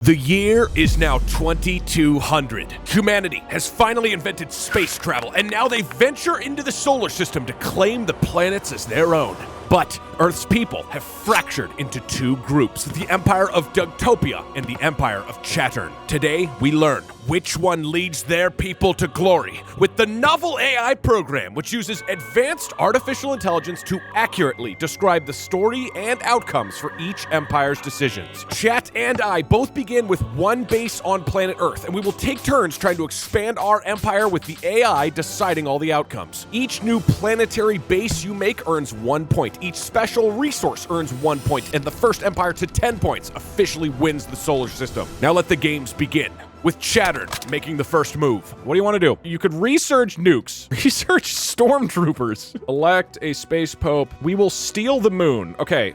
The year is now 2200. Humanity has finally invented space travel, and now they venture into the solar system to claim the planets as their own. But Earth's people have fractured into two groups, the Empire of DugTopia and the Empire of Chattern. Today, we learn which one leads their people to glory with the novel AI program, which uses advanced artificial intelligence to accurately describe the story and outcomes for each empire's decisions. Chat and I both begin with one base on planet Earth, and we will take turns trying to expand our empire with the AI deciding all the outcomes. Each new planetary base you make earns 1 point. Each special resource earns 1 point, and the first empire to 10 points officially wins the solar system. Now let the games begin, with Chattern making the first move. What do you want to do? You could research nukes, research stormtroopers, elect a space pope. We will steal the moon. Okay,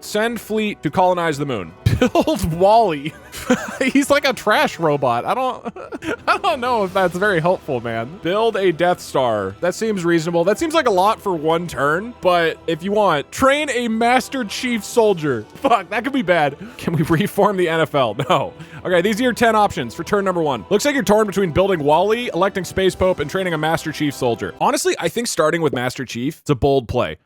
send fleet to colonize the moon. Build Wally. He's like a trash robot. I don't know if that's very helpful, man. Build a Death Star. That seems reasonable. That seems like a lot for one turn, but if you want, train a Master Chief Soldier. Fuck, that could be bad. Can we reform the NFL? No. Okay, these are your 10 options for turn number 1. Looks like you're torn between building Wally, electing Space Pope, and training a Master Chief Soldier. Honestly, I think starting with Master Chief is a bold play.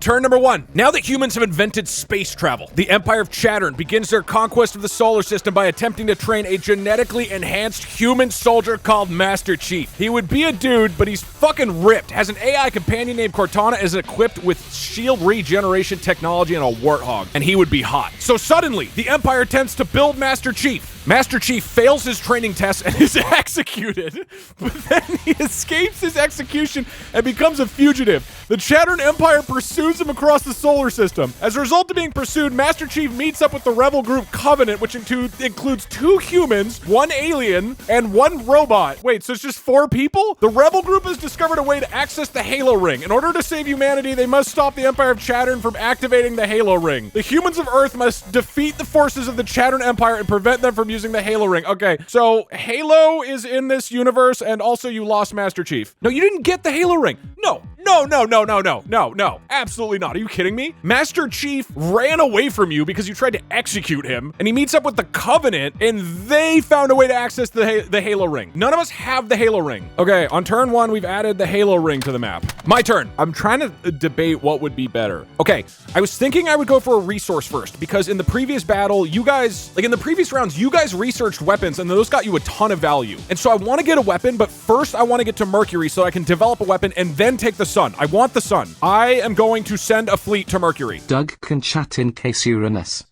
Turn number 1. Now that humans have invented space travel, the Empire of Chattern begins their conquest of the solar system by attempting to train a genetically enhanced human soldier called Master Chief. He would be a dude, but he's fucking ripped, has an AI companion named Cortana, is equipped with shield regeneration technology and a warthog, and he would be hot. So suddenly, the Empire attempts to build Master Chief. Master Chief fails his training test and is executed, but then he escapes his execution and becomes a fugitive. The Chattern Empire pursues him across the solar system. As a result of being pursued, Master Chief meets up with the rebel group Covenant, which includes 2 humans, 1 alien, and 1 robot. Wait, so it's just 4 people? The rebel group has discovered a way to access the Halo Ring. In order to save humanity, they must stop the Empire of Chattern from activating the Halo Ring. The humans of Earth must defeat the forces of the Chattern Empire and prevent them from using the Halo Ring. Okay, so Halo is in this universe, and also you lost Master Chief. No, you didn't get the Halo Ring. No, absolutely not. Are you kidding me? Master Chief ran away from you because you tried to execute him, and he meets up with the Covenant, and they found a way to access the Halo Ring. None of us have the Halo Ring. Okay, on turn 1, we've added the Halo Ring to the map. My turn. I'm trying to debate what would be better. Okay, I was thinking I would go for a resource first, because in the previous battle, you guys, like in the previous rounds, you guys researched weapons, and those got you a ton of value. And so I want to get a weapon, but first I want to get to Mercury so I can develop a weapon and then take the sun. I want the sun. I am going to send a fleet to Mercury. Doug can chat in case Uranus.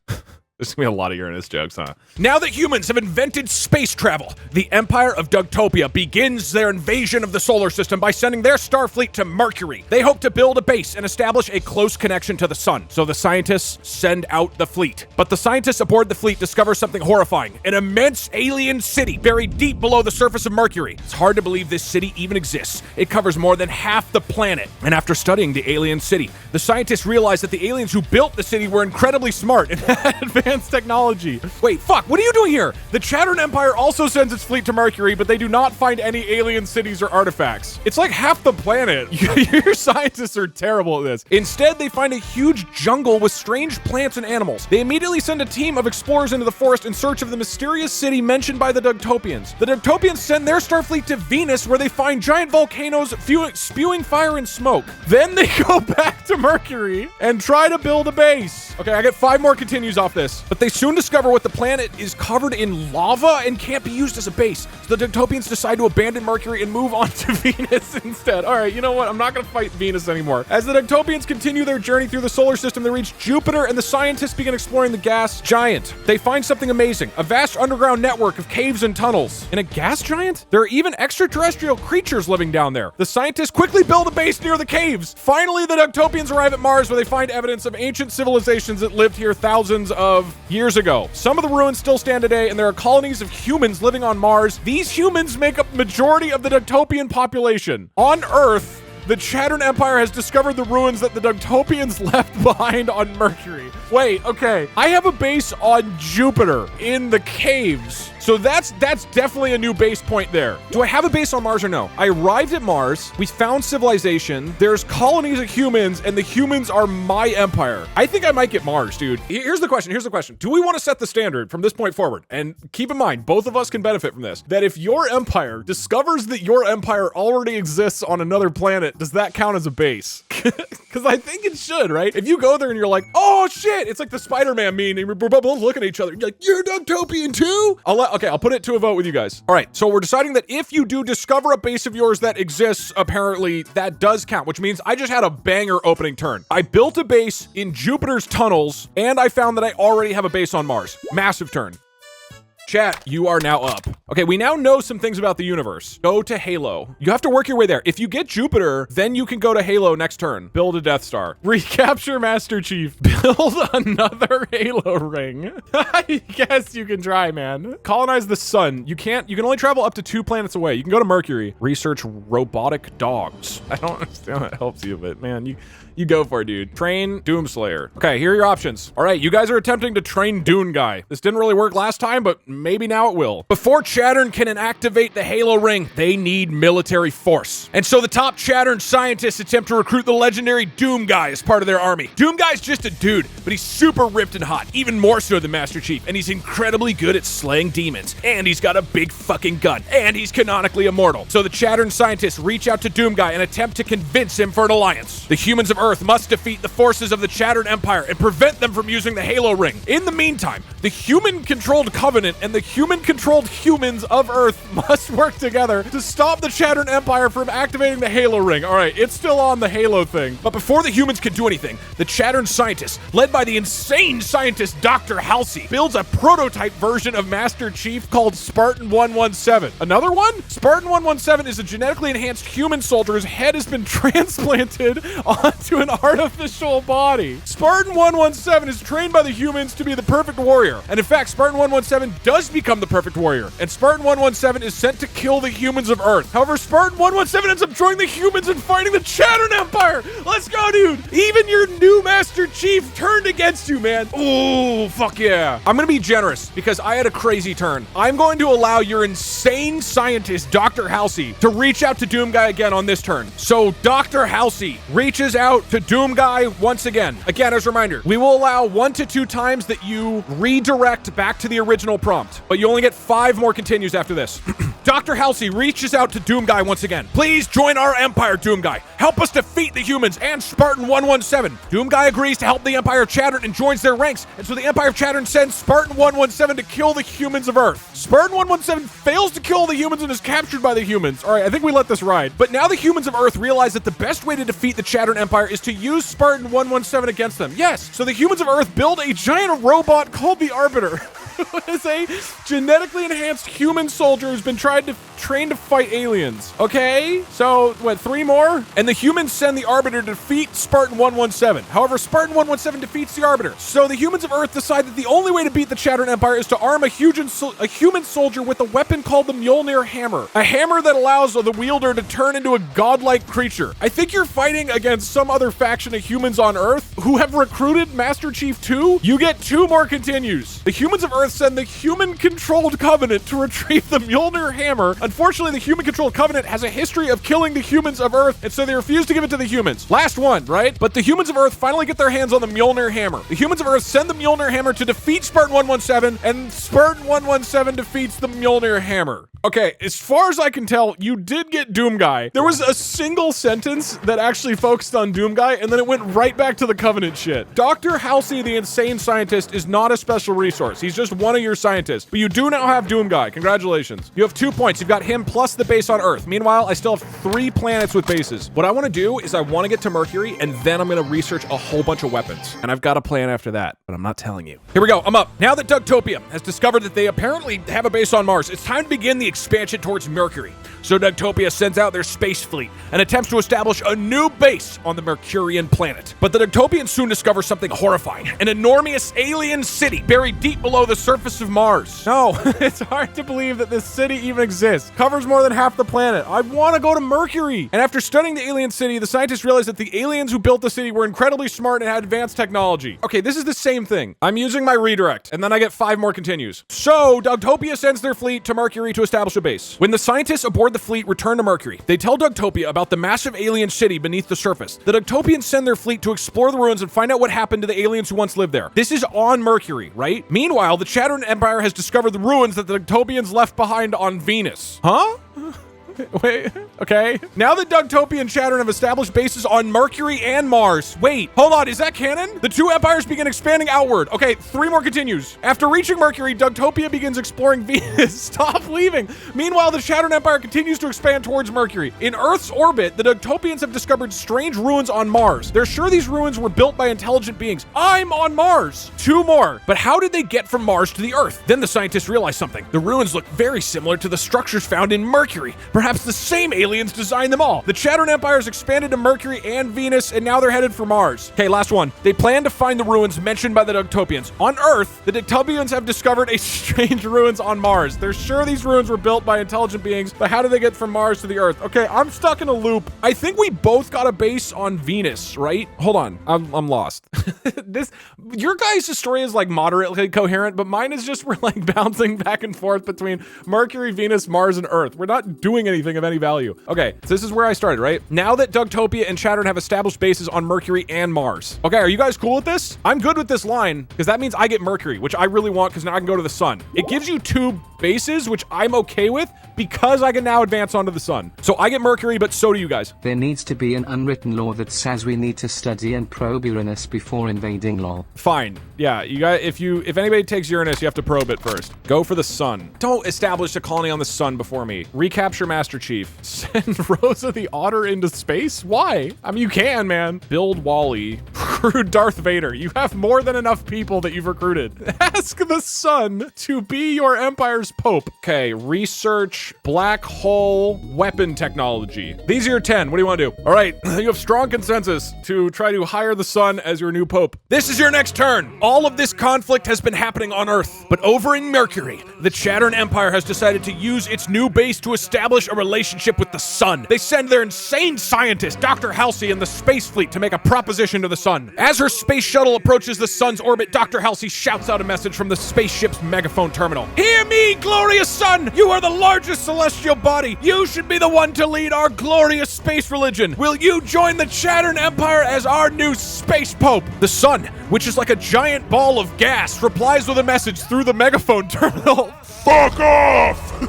There's gonna be a lot of Uranus jokes, huh? Now that humans have invented space travel, the Empire of DugTopia begins their invasion of the solar system by sending their Starfleet to Mercury. They hope to build a base and establish a close connection to the sun, so the scientists send out the fleet. But the scientists aboard the fleet discover something horrifying, an immense alien city buried deep below the surface of Mercury. It's hard to believe this city even exists. It covers more than half the planet. And after studying the alien city, the scientists realized that the aliens who built the city were incredibly smart and had advanced technology. Wait, fuck, what are you doing here? The Chattern Empire also sends its fleet to Mercury, but they do not find any alien cities or artifacts. It's like half the planet. Your scientists are terrible at this. Instead, they find a huge jungle with strange plants and animals. They immediately send a team of explorers into the forest in search of the mysterious city mentioned by the DugTopians. The DugTopians send their Starfleet to Venus, where they find giant volcanoes spewing fire and smoke. Then they go back to Mercury and try to build a base. Okay, I get 5 more continues off this. But they soon discover what the planet is covered in lava and can't be used as a base. So the DugTopians decide to abandon Mercury and move on to Venus instead. All right, you know what? I'm not going to fight Venus anymore. As the DugTopians continue their journey through the solar system, they reach Jupiter, and the scientists begin exploring the gas giant. They find something amazing, a vast underground network of caves and tunnels. In a gas giant? There are even extraterrestrial creatures living down there. The scientists quickly build a base near the caves. Finally, the DugTopians arrive at Mars, where they find evidence of ancient civilizations that lived here thousands of years ago. Some of the ruins still stand today, and there are colonies of humans living on Mars. These humans make up majority of the DugTopian population. On Earth, The Chattern Empire has discovered the ruins that the Dugtopians left behind on Mercury. Wait, okay. I have a base on Jupiter in the caves. So that's definitely a new base point there. Do I have a base on Mars or no? I arrived at Mars. We found civilization. There's colonies of humans, and the humans are my empire. I think I might get Mars, dude. Here's the question. Do we want to set the standard from this point forward? And keep in mind, both of us can benefit from this. That if your empire discovers that your empire already exists on another planet, does that count as a base? Because I think it should, right? If you go there and you're like, oh shit, it's like the Spider-Man meme, and we're both looking at each other. You're like, you're Dugtopian too? I'll put it to a vote with you guys. All right, so we're deciding that if you do discover a base of yours that exists, apparently that does count, which means I just had a banger opening turn. I built a base in Jupiter's tunnels, and I found that I already have a base on Mars. Massive turn. Chat, you are now up. Okay, we now know some things about the universe. Go to Halo. You have to work your way there. If you get Jupiter, then you can go to Halo next turn. Build a Death Star. Recapture Master Chief. Build another Halo ring. I guess you can try, man. Colonize the sun. You can only travel up to 2 planets away. You can go to Mercury. Research robotic dogs. I don't understand how that helps you, but man, you go for it, dude. Train Doomslayer. Okay, here are your options. All right, you guys are attempting to train Dune Guy. This didn't really work last time, but maybe now it will. Before Chattern can inactivate the Halo ring, they need military force. And so the top Chattern scientists attempt to recruit the legendary Doom Guy as part of their army. Doom Guy's just a dude, but he's super ripped and hot, even more so than Master Chief, and he's incredibly good at slaying demons. And he's got a big fucking gun, and he's canonically immortal. So the Chattern scientists reach out to Doom Guy and attempt to convince him for an alliance. The humans of Earth must defeat the forces of the Chattern Empire and prevent them from using the Halo ring. In the meantime, the human-controlled Covenant and the human-controlled humans of Earth must work together to stop the Chattern Empire from activating the Halo ring. All right, it's still on the Halo thing. But before the humans can do anything, the Chattern scientists, led by the insane scientist Dr. Halsey, builds a prototype version of Master Chief called Spartan 117. Another one? Spartan 117 is a genetically enhanced human soldier whose head has been transplanted onto an artificial body. Spartan 117 is trained by the humans to be the perfect warrior. And in fact, Spartan 117 does become the perfect warrior. And Spartan 117 is sent to kill the humans of Earth. However, Spartan 117 ends up joining the humans and fighting the Chattern Empire. Let's go, dude. Even your new Master Chief turned against you, man. Oh, fuck yeah. I'm going to be generous because I had a crazy turn. I'm going to allow your insane scientist, Dr. Halsey, to reach out to Doom Guy again on this turn. So Dr. Halsey reaches out to Doom Guy once again. Again, as a reminder, we will allow 1 to 2 times that you redirect back to the original prompt, but you only get 5 more continues after this. Dr. Halsey reaches out to Doom Guy once again. Please join our empire, Doom Guy. Help us defeat the humans and Spartan 117. Doom Guy agrees to help the Empire of Chattern and joins their ranks, and so the Empire of Chattern sends Spartan 117 to kill the humans of Earth. Spartan 117 fails to kill the humans and is captured by the humans. All right, I think we let this ride. But now the humans of Earth realize that the best way to defeat the Chattern Empire is to use Spartan 117 against them. Yes, so the humans of Earth build a giant robot called the Arbiter. Is a genetically enhanced human soldier who's been trained to fight aliens. Okay, so what, 3 more? And the humans send the Arbiter to defeat Spartan 117. However, Spartan 117 defeats the Arbiter. So the humans of Earth decide that the only way to beat the Chattern Empire is to arm a human soldier with a weapon called the Mjolnir Hammer. A hammer that allows the wielder to turn into a godlike creature. I think you're fighting against some other faction of humans on Earth who have recruited Master Chief 2. You get 2 more continues. The humans of Earth send the human-controlled Covenant to retrieve the Mjolnir Hammer. Unfortunately, the human-controlled Covenant has a history of killing the humans of Earth, and so they refuse to give it to the humans. Last one, right? But the humans of Earth finally get their hands on the Mjolnir Hammer. The humans of Earth send the Mjolnir Hammer to defeat Spartan 117, and Spartan 117 defeats the Mjolnir Hammer. Okay, as far as I can tell, you did get Doom Guy. There was a single sentence that actually focused on Doom Guy, and then it went right back to the Covenant shit. Dr. Halsey, the insane scientist, is not a special resource. He's just one of your scientists. But you do now have Doom Guy. Congratulations. You have 2 points. You've got him plus the base on Earth. Meanwhile, I still have 3 planets with bases. What I want to do is I want to get to Mercury, and then I'm going to research a whole bunch of weapons. And I've got a plan after that, but I'm not telling you. Here we go. I'm up. Now that Dugtopia has discovered that they apparently have a base on Mars, it's time to begin the expansion towards Mercury. So DugTopia sends out their space fleet and attempts to establish a new base on the Mercurian planet. But the DugTopians soon discover something horrifying, an enormous alien city buried deep below the surface of Mars. No, it's hard to believe that this city even exists. Covers more than half the planet. I want to go to Mercury. And after studying the alien city, the scientists realized that the aliens who built the city were incredibly smart and had advanced technology. Okay, this is the same thing. I'm using my redirect, and then I get 5 more continues. So, DugTopia sends their fleet to Mercury to establish a base. When the scientists aboard the fleet return to Mercury, they tell DugTopia about the massive alien city beneath the surface. The DugTopians send their fleet to explore the ruins and find out what happened to the aliens who once lived there. This is on Mercury, right? Meanwhile, the Chattern Empire has discovered the ruins that the DugTopians left behind on Venus. Huh? Wait, okay. Now that DugTopia and Chattern have established bases on Mercury and Mars. Wait, hold on, is that canon? The two empires begin expanding outward. Okay, 3 more continues. After reaching Mercury, DugTopia begins exploring Venus. Stop leaving. Meanwhile, the Chattern Empire continues to expand towards Mercury. In Earth's orbit, the DugTopians have discovered strange ruins on Mars. They're sure these ruins were built by intelligent beings. I'm on Mars. 2 more. But how did they get from Mars to the Earth? Then the scientists realize something. The ruins look very similar to the structures found in Mercury. Perhaps the same aliens designed them all. The Chattern Empire's expanded to Mercury and Venus, and now they're headed for Mars. Okay, last one. They plan to find the ruins mentioned by the DugTopians. On Earth, the DugTopians have discovered a strange ruins on Mars. They're sure these ruins were built by intelligent beings, but how did they get from Mars to the Earth? Okay, I'm stuck in a loop. I think we both got a base on Venus, right? Hold on. I'm lost. Your guys' story is like moderately coherent, but mine is just we're like bouncing back and forth between Mercury, Venus, Mars, and Earth. We're not doing anything of any value. Okay, so this is where I started, right? Now that DugTopia and Chattern have established bases on Mercury and Mars. Okay, are you guys cool with this? I'm good with this line because that means I get Mercury, which I really want because now I can go to the sun. It gives you 2 bases, which I'm okay with because I can now advance onto the sun. So I get Mercury, but so do you guys. There needs to be an unwritten law that says we need to study and probe Uranus before invading, lol. Fine. Yeah, you guys, if anybody takes Uranus, you have to probe it first. Go for the sun. Don't establish a colony on the sun before me. Recapture Master Chief. Send Rosa the Otter into space? Why? I mean, you can, man. Build Wally. Recruit Darth Vader. You have more than enough people that you've recruited. Ask the sun to be your empire's pope. Okay, research black hole weapon technology. These are your 10. What do you want to do? All right, you have strong consensus to try to hire the sun as your new pope. This is your next turn. All of this conflict has been happening on Earth, but over in Mercury, the Chattern Empire has decided to use its new base to establish a relationship with the sun. They send their insane scientist, Dr. Halsey, and the space fleet to make a proposition to the sun. As her space shuttle approaches the sun's orbit, Dr. Halsey shouts out a message from the spaceship's megaphone terminal. Hear me, glorious sun! You are the largest celestial body. You should be the one to lead our glorious space religion. Will you join the Chattern Empire as our new space pope? The sun, which is like a giant ball of gas, replies with a message through the megaphone terminal. Fuck off!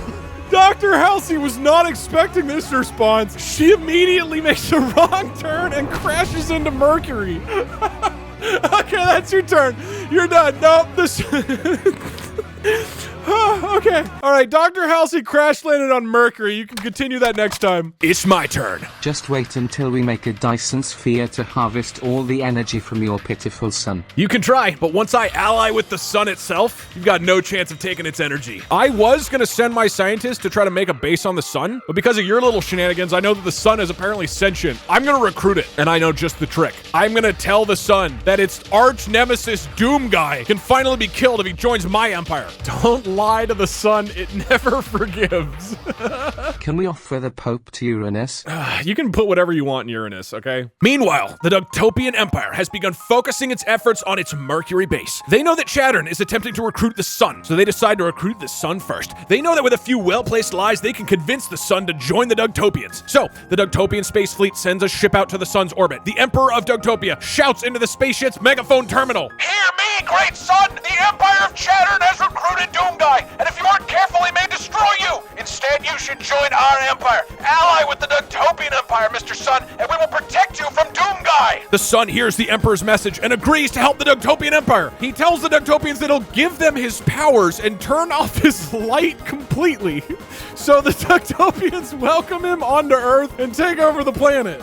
Dr. Halsey was not expecting this response. She immediately makes a wrong turn and crashes into Mercury. Okay, that's your turn. You're done. Nope, this... Okay. All right, Dr. Halsey crash landed on Mercury. You can continue that next time. It's my turn. Just wait until we make a Dyson sphere to harvest all the energy from your pitiful sun. You can try, but once I ally with the sun itself, you've got no chance of taking its energy. I was going to send my scientists to try to make a base on the sun, but because of your little shenanigans, I know that the sun is apparently sentient. I'm going to recruit it, and I know just the trick. I'm going to tell the sun that its arch nemesis Doom Guy can finally be killed if he joins my empire. Don't lie to the sun. It never forgives. Can we offer the Pope to Uranus? You can put whatever you want in Uranus, okay? Meanwhile, the DugTopian Empire has begun focusing its efforts on its Mercury base. They know that Chattern is attempting to recruit the sun, so they decide to recruit the sun first. They know that with a few well-placed lies, they can convince the sun to join the DugTopians. So, the DugTopian space fleet sends a ship out to the sun's orbit. The Emperor of DugTopia shouts into the spaceship's megaphone terminal. Hear me, great sun! The Empire of Chattern has recruited Doom Guy, and if you aren't careful, he may destroy you! Instead, you should join our empire. Ally with the DugTopian Empire, Mr. Sun, and we will protect you from Doom Guy! The sun hears the Emperor's message and agrees to help the DugTopian Empire. He tells the DugTopians that he'll give them his powers and turn off his light completely. completely. So the DugDopians welcome him onto Earth and take over the planet.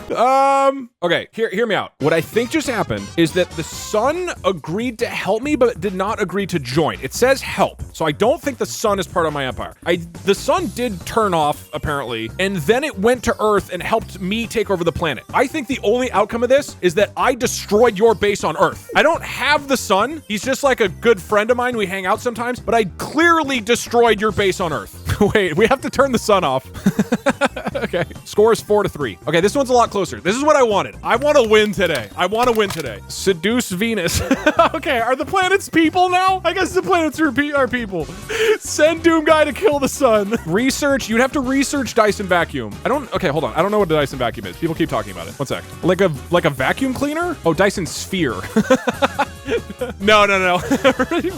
Okay, hear me out. What I think just happened is that the sun agreed to help me, but did not agree to join. It says help, so I don't think the sun is part of my empire. The sun did turn off, apparently, and then it went to Earth and helped me take over the planet. I think the only outcome of this is that I destroyed your base on Earth. I don't have the sun. He's just like a good friend of mine. We hang out sometimes, but I clearly destroyed your base on Earth. Wait, we have to turn the sun off. Okay, score is 4-3. Okay, this one's a lot closer. This is what I wanted. I want to win today. Seduce Venus. Okay, are the planets people now? I guess the planets are people. Send Doom Guy to kill the sun. Research, you'd have to research Dyson vacuum. Okay, hold on. I don't know what a Dyson vacuum is. People keep talking about it. One sec. Like a vacuum cleaner? Oh, Dyson sphere. No.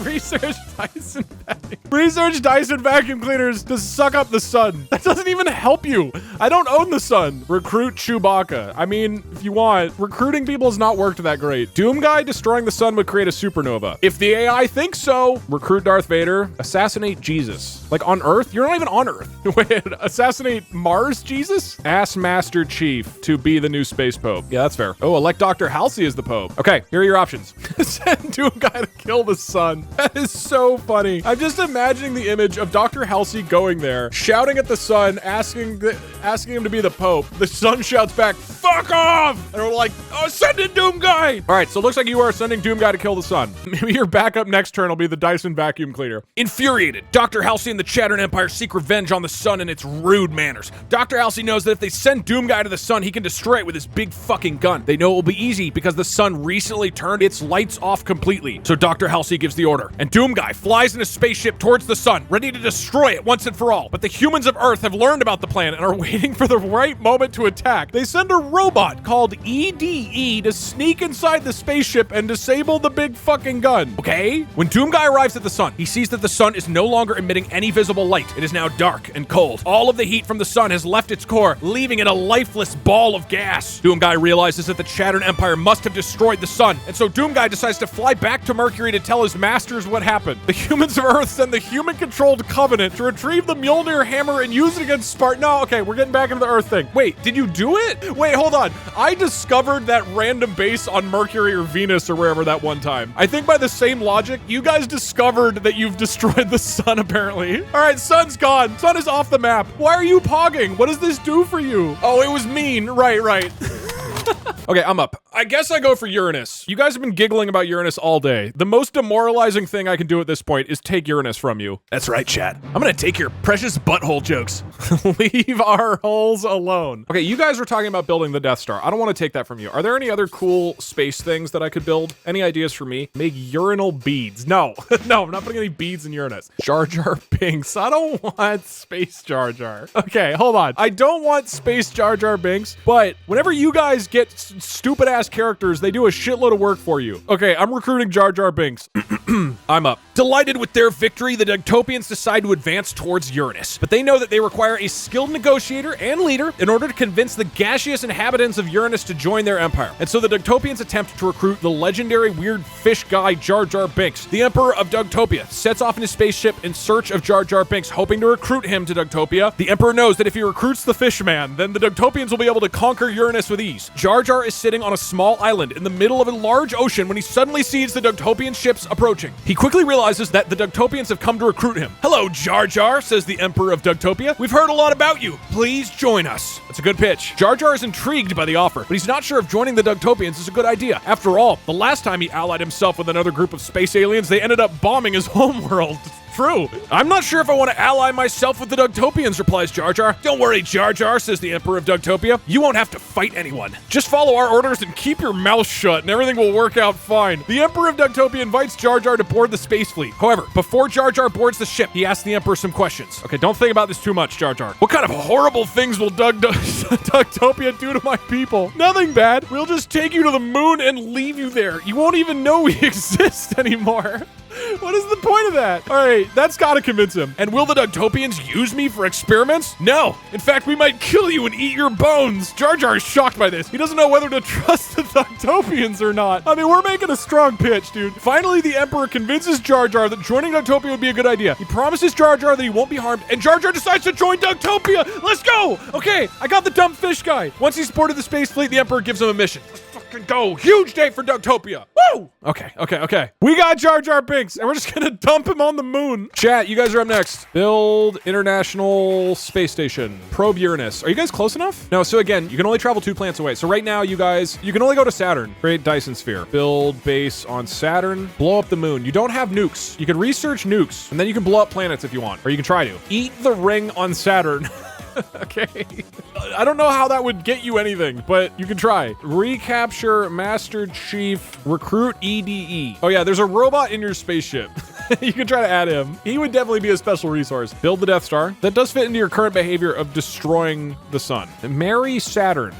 Research Dyson vacuum. Research Dyson vacuum cleaners to suck up the sun. That doesn't even help you. I don't own the sun. Recruit Chewbacca. I mean, if you want, recruiting people has not worked that great. Doom Guy destroying the sun would create a supernova. If the AI thinks so, recruit Darth Vader. Assassinate Jesus. Like on Earth? You're not even on Earth. Wait, assassinate Mars Jesus? Ask Master Chief to be the new space pope. Yeah, that's fair. Oh, elect Dr. Halsey as the pope. Okay, here are your options. Send Doom Guy to kill the sun. That is so funny. I'm just imagining the image of Dr. Halsey going there, shouting at the sun, asking him to be the pope. The sun shouts back, "Fuck off!" And we're like, "Oh, send in Doom Guy!" All right, so it looks like you are sending Doom Guy to kill the sun. Maybe your backup next turn will be the Dyson vacuum cleaner. Infuriated, Dr. Halsey and the Chattern Empire seek revenge on the sun and its rude manners. Dr. Halsey knows that if they send Doom Guy to the sun, he can destroy it with his big fucking gun. They know it will be easy because the sun recently turned its lights off completely. So Dr. Halsey gives the order, and Doom Guy flies in a spaceship towards the sun, ready to destroy it once and for all. But the humans of Earth have learned about the plan and are waiting for the right moment to attack. They send a robot called EDE to sneak inside the spaceship and disable the big fucking gun. Okay? When Doom Guy arrives at the sun, he sees that the sun is no longer emitting any visible light. It is now dark and cold. All of the heat from the sun has left its core, leaving it a lifeless ball of gas. Doom Guy realizes that the Chattern Empire must have destroyed the sun, and so Doom Guy decides to fly back to Mercury to tell his masters what happened. The humans of Earth send the human-controlled Covenant to retrieve the Mjolnir hammer and use it against Spartan. No, okay, we're getting back into the Earth thing. Wait, did you do it? Wait, hold on. I discovered that random base on Mercury or Venus or wherever that one time. I think by the same logic, you guys discovered that you've destroyed the sun, apparently. All right, sun's gone. Sun is off the map. Why are you pogging? What does this do for you? Oh, it was mean. Right. Okay, I'm up. I guess I go for Uranus. You guys have been giggling about Uranus all day. The most demoralizing thing I can do at this point is take Uranus from you. That's right, chat. I'm gonna take your precious butthole jokes. Leave our holes alone. Okay, you guys were talking about building the Death Star. I don't want to take that from you. Are there any other cool space things that I could build? Any ideas for me? Make urinal beads. No, no, I'm not putting any beads in Uranus. Jar Jar Binks. I don't want space Jar Jar. Okay, hold on. I don't want space Jar Jar Binks, but whenever you guys get stupid ass characters, they do a shitload of work for you. Okay, I'm recruiting Jar Jar Binks. I'm up. Delighted with their victory, the DugDopians decide to advance towards Uranus, but they know that they require a skilled negotiator and leader in order to convince the gaseous inhabitants of Uranus to join their empire. And so the DugDopians attempt to recruit the legendary weird fish guy Jar Jar Binks. The Emperor of Dougtopia sets off in his spaceship in search of Jar Jar Binks, hoping to recruit him to Dougtopia. The Emperor knows that if he recruits the fish man, then the DugDopians will be able to conquer Uranus with ease. Jar Jar is sitting on a small island in the middle of a large ocean when he suddenly sees the Dougtopian ships approaching. He quickly realizes that the Dougtopians have come to recruit him. "Hello, Jar Jar," says the Emperor of Dougtopia. "We've heard a lot about you. Please join us." That's a good pitch. Jar Jar is intrigued by the offer, but he's not sure if joining the Dougtopians is a good idea. After all, the last time he allied himself with another group of space aliens, they ended up bombing his homeworld. True. "I'm not sure if I want to ally myself with the Dougtopians," replies Jar Jar. "Don't worry, Jar Jar," says the Emperor of Dougtopia. "You won't have to fight anyone. Just follow our orders and keep your mouth shut, and everything will work out fine." The Emperor of Dougtopia invites Jar Jar to board the space fleet. However, before Jar Jar boards the ship, he asks the Emperor some questions. Okay, don't think about this too much, Jar Jar. "What kind of horrible things will Dougtopia do to my people?" "Nothing bad. We'll just take you to the moon and leave you there. You won't even know we exist anymore." What is the point of that? All right, that's got to convince him. And will the Dugtopians use me for experiments? No. In fact, we might kill you and eat your bones. Jar Jar is shocked by this. He doesn't know whether to trust the Dugtopians or not. I mean, we're making a strong pitch, dude. Finally, the Emperor convinces Jar Jar that joining Dugtopia would be a good idea. He promises Jar Jar that he won't be harmed, and Jar Jar decides to join Dugtopia. Let's go. Okay, I got the dumb fish guy. Once he's boarded the space fleet, the Emperor gives him a mission. Let's fucking go. Huge day for Dugtopia. Woo! Okay. We got Jar Jar Binks, and we're just gonna dump him on the moon. Chat, you guys are up next. Build International Space Station. Probe Uranus. Are you guys close enough? No, so again, you can only travel 2 planets away. So right now, you guys, you can only go to Saturn. Create Dyson Sphere. Build base on Saturn. Blow up the moon. You don't have nukes. You can research nukes, and then you can blow up planets if you want, or you can try to. Eat the ring on Saturn. Okay. I don't know how that would get you anything, but you can try. Recapture Master Chief, recruit EDE. Oh yeah, there's a robot in your spaceship. You can try to add him. He would definitely be a special resource. Build the Death Star. That does fit into your current behavior of destroying the sun. Marry Saturn.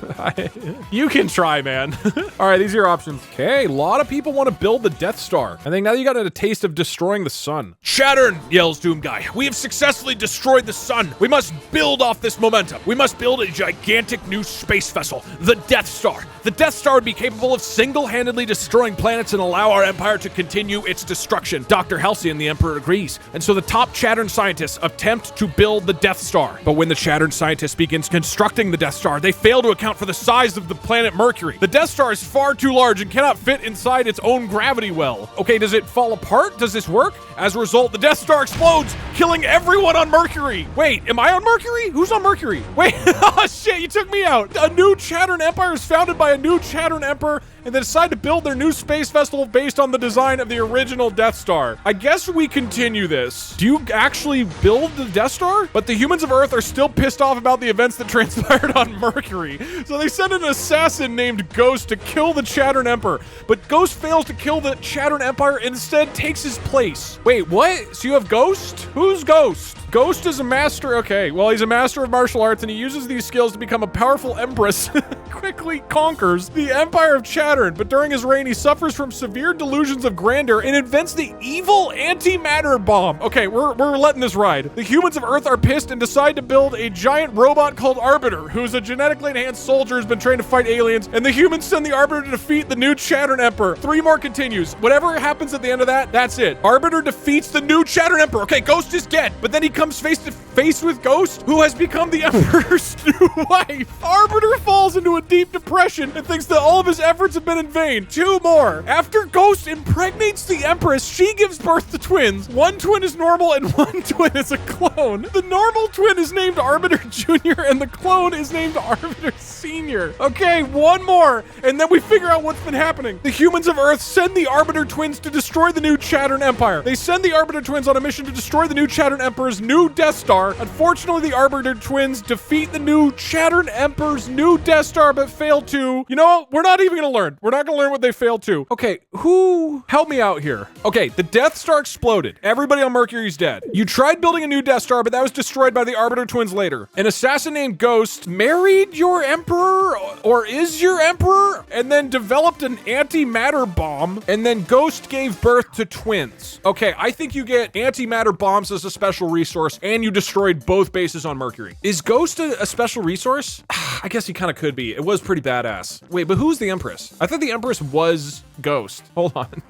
You can try, man. All right, these are your options. Okay, a lot of people want to build the Death Star. I think now you got a taste of destroying the sun. Saturn, yells Doom Guy. We have successfully destroyed the sun. We must build off this momentum. We must build a gigantic new space vessel, the Death Star. The Death Star would be capable of single-handedly destroying planets and allow our empire to continue its destruction. Dr. Halcyon, the Emperor, agrees. And so the top Chattern scientists attempt to build the Death Star. But when the Chattern scientist begins constructing the Death Star, they fail to account for the size of the planet Mercury. The Death Star is far too large and cannot fit inside its own gravity well. Okay, does it fall apart? Does this work? As a result, the Death Star explodes, killing everyone on Mercury. Wait, am I on Mercury? Who's on Mercury? Wait, oh shit, you took me out. A new Chattern Empire is founded by a new Chattern Emperor, and they decide to build their new space vessel based on the design of the original Death Star. I guess we continue this. Do you actually build the Death Star? But the humans of Earth are still pissed off about the events that transpired on Mercury. So they send an assassin named Ghost to kill the Chattern Emperor. But Ghost fails to kill the Chattern Empire, instead takes his place. Wait, what? So you have Ghost? Who's Ghost? Ghost is a master. Okay, well, he's a master of martial arts, and he uses these skills to become a powerful empress. Quickly conquers the Empire of Chattern, but during his reign, he suffers from severe delusions of grandeur and invents the evil antimatter bomb. Okay, we're letting this ride. The humans of Earth are pissed and decide to build a giant robot called Arbiter, who's a genetically enhanced soldier who's been trained to fight aliens, and the humans send the Arbiter to defeat the new Chattern Emperor. 3 more continues. Whatever happens at the end of that, that's it. Arbiter defeats the new Chattern Emperor. Okay, Ghost is dead, but then he comes face to face with Ghost, who has become the Emperor's new wife. Arbiter falls into a deep depression and thinks that all of his efforts have been in vain. 2 more. After Ghost impregnates the Empress, she gives birth to twins. 1 twin is normal and 1 twin is a clone. The normal twin is named Arbiter Jr. and the clone is named Arbiter Sr. Okay, 1 more, and then we figure out what's been happening. The humans of Earth send the Arbiter twins to destroy the new Chattern Empire. They send the Arbiter twins on a mission to destroy the new Chattern Emperor's new Death Star. Unfortunately, the Arbiter twins defeat the new Chattern Emperor's new Death Star, but fail to... You know what? We're not even gonna learn. We're not gonna learn what they failed to. Okay, who... Help me out here. Okay, the Death Star exploded. Everybody on Mercury's dead. You tried building a new Death Star, but that was destroyed by the Arbiter twins later. An assassin named Ghost married your Emperor, or is your Emperor, and then developed an antimatter bomb, and then Ghost gave birth to twins. Okay, I think you get antimatter bombs as a special resource, and you destroyed both bases on Mercury. Is Ghost a special resource? I guess he kind of could be. It was pretty badass. Wait, but who's the Empress? I thought the Empress was Ghost. Hold on.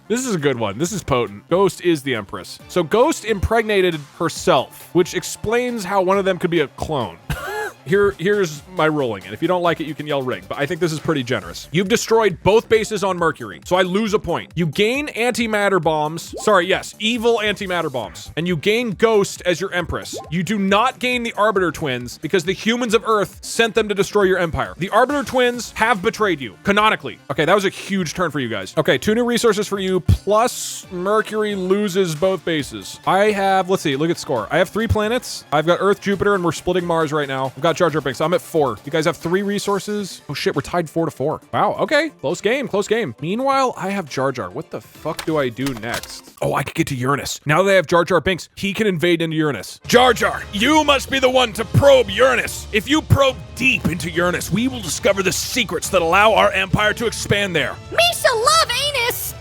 This is a good one. This is potent. Ghost is the Empress. So Ghost impregnated herself, which explains how one of them could be a clone. Here's my ruling, and if you don't like it, you can yell rig, but I think this is pretty generous. You've destroyed both bases on Mercury, so I lose a point. You gain antimatter bombs. Sorry, yes, evil antimatter bombs. And you gain Ghost as your Empress. You do not gain the Arbiter twins because the humans of Earth sent them to destroy your empire. The Arbiter twins have betrayed you, canonically. Okay, that was a huge turn for you guys. Okay, 2 new resources for you, plus Mercury loses both bases. I have, let's see, look at score. I have 3 planets. I've got Earth, Jupiter, and we're splitting Mars right now. I've got Jar Jar Binks. I'm at 4. You guys have 3 resources? Oh shit, we're tied 4-4. Wow, okay. Close game, close game. Meanwhile, I have Jar Jar. What the fuck do I do next? Oh, I could get to Uranus. Now that I have Jar Jar Binks, he can invade into Uranus. Jar Jar, you must be the one to probe Uranus. If you probe deep into Uranus, we will discover the secrets that allow our empire to expand there. Misha love anus!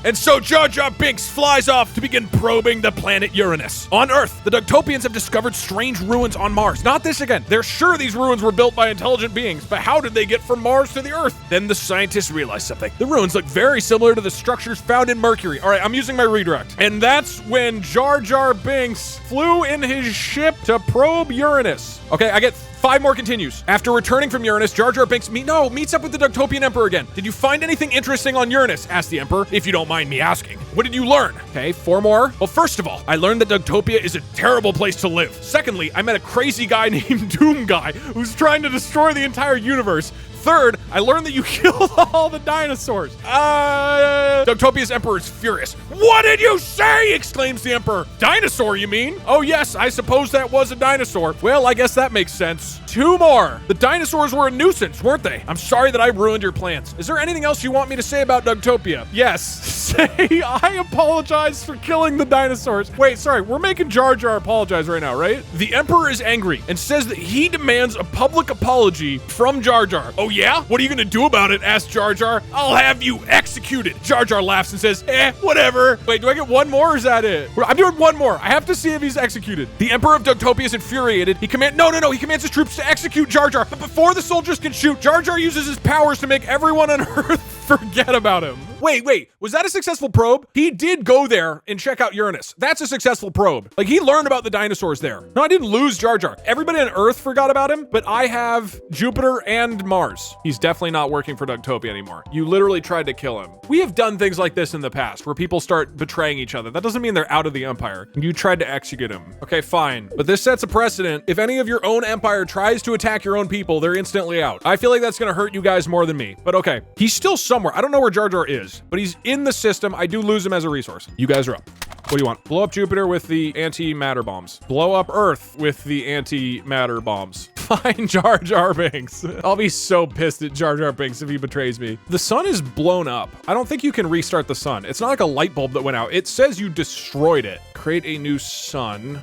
And so Jar Jar Binks flies off to begin probing the planet Uranus. On Earth, the Dugtopians have discovered strange ruins on Mars. Not this again. They're sure these ruins were built by intelligent beings, but how did they get from Mars to the Earth? Then the scientists realized something. The ruins look very similar to the structures found in Mercury. All right, I'm using my redirect. And that's when Jar Jar Binks flew in his ship to probe Uranus. Okay, I get 5 more continues. After returning from Uranus, Jar Jar Binks meets up with the Dugtopian Emperor again. Did you find anything interesting on Uranus? Asked the Emperor, if you don't mind me asking. What did you learn? Okay, 4 more. Well, first of all, I learned that Dougtopia is a terrible place to live. Secondly, I met a crazy guy named DougDug who's trying to destroy the entire universe. Third, I learned that you killed all the dinosaurs. Dougtopia's emperor is furious. What did you say? Exclaims the emperor. Dinosaur, you mean? Oh yes, I suppose that was a dinosaur. Well, I guess that makes sense. 2 more. The dinosaurs were a nuisance, weren't they? I'm sorry that I ruined your plans. Is there anything else you want me to say about Dougtopia? Yes. Say, I apologize for killing the dinosaurs. Wait, sorry, we're making Jar Jar apologize right now, right? The emperor is angry and says that he demands a public apology from Jar Jar. Oh yeah? What are you gonna do about it? Asks Jar Jar. I'll have you executed. Jar Jar laughs and says, whatever. Wait, do I get 1 more or is that it? I'm doing 1 more. I have to see if he's executed. The Emperor of Dougtopia is infuriated. He commands his troops to execute Jar Jar. But before the soldiers can shoot, Jar Jar uses his powers to make everyone on Earth forget about him. Wait, was that a successful probe? He did go there and check out Uranus. That's a successful probe. Like, he learned about the dinosaurs there. No, I didn't lose Jar Jar. Everybody on Earth forgot about him, but I have Jupiter and Mars. He's definitely not working for Dougtopia anymore. You literally tried to kill him. We have done things like this in the past, where people start betraying each other. That doesn't mean they're out of the Empire. You tried to execute him. Okay, fine. But this sets a precedent. If any of your own Empire tries to attack your own people, they're instantly out. I feel like that's gonna hurt you guys more than me. But okay, he's still somewhere. I don't know where Jar Jar is, but he's in the system. I do lose him as a resource. You guys are up. What do you want? Blow up Jupiter with the anti-matter bombs. Blow up Earth with the anti-matter bombs. Fine, Jar Jar Binks. I'll be so pissed at Jar Jar Binks if he betrays me. The sun is blown up. I don't think you can restart the sun. It's not like a light bulb that went out. It says you destroyed it. Create a new sun.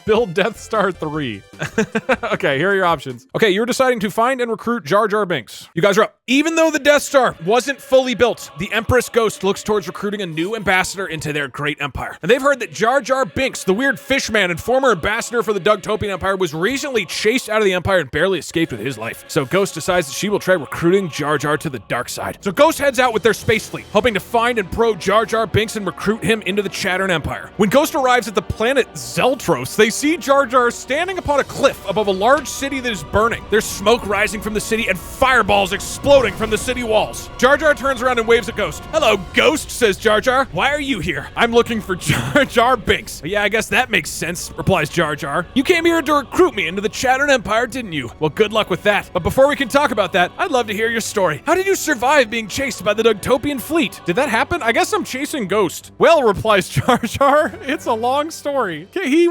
Build Death Star 3. Okay, here are your options. Okay, you're deciding to find and recruit Jar Jar Binks. You guys are up. Even though the Death Star wasn't fully built, the Empress Ghost looks towards recruiting a new ambassador into their great empire. And they've heard that Jar Jar Binks, the weird fish man and former ambassador for the Dougtopian Empire, was recently chased out of the Empire and barely escaped with his life. So Ghost decides that she will try recruiting Jar Jar to the dark side. So Ghost heads out with their space fleet, hoping to find and probe Jar Jar Binks and recruit him into the Chattern Empire. When Ghost arrives at the planet Zeltros, they see Jar Jar standing upon a cliff above a large city that is burning. There's smoke rising from the city and fireballs exploding from the city walls. Jar Jar turns around and waves at Ghost. Hello, Ghost, says Jar Jar. Why are you here? I'm looking for Jar Jar Binks. Yeah, I guess that makes sense, replies Jar Jar. You came here to recruit me into the Chattern Empire, didn't you? Well, good luck with that. But before we can talk about that, I'd love to hear your story. How did you survive being chased by the Dougtopian fleet? Did that happen? I guess I'm chasing Ghost. Well, replies Jar Jar, it's a long story. Okay,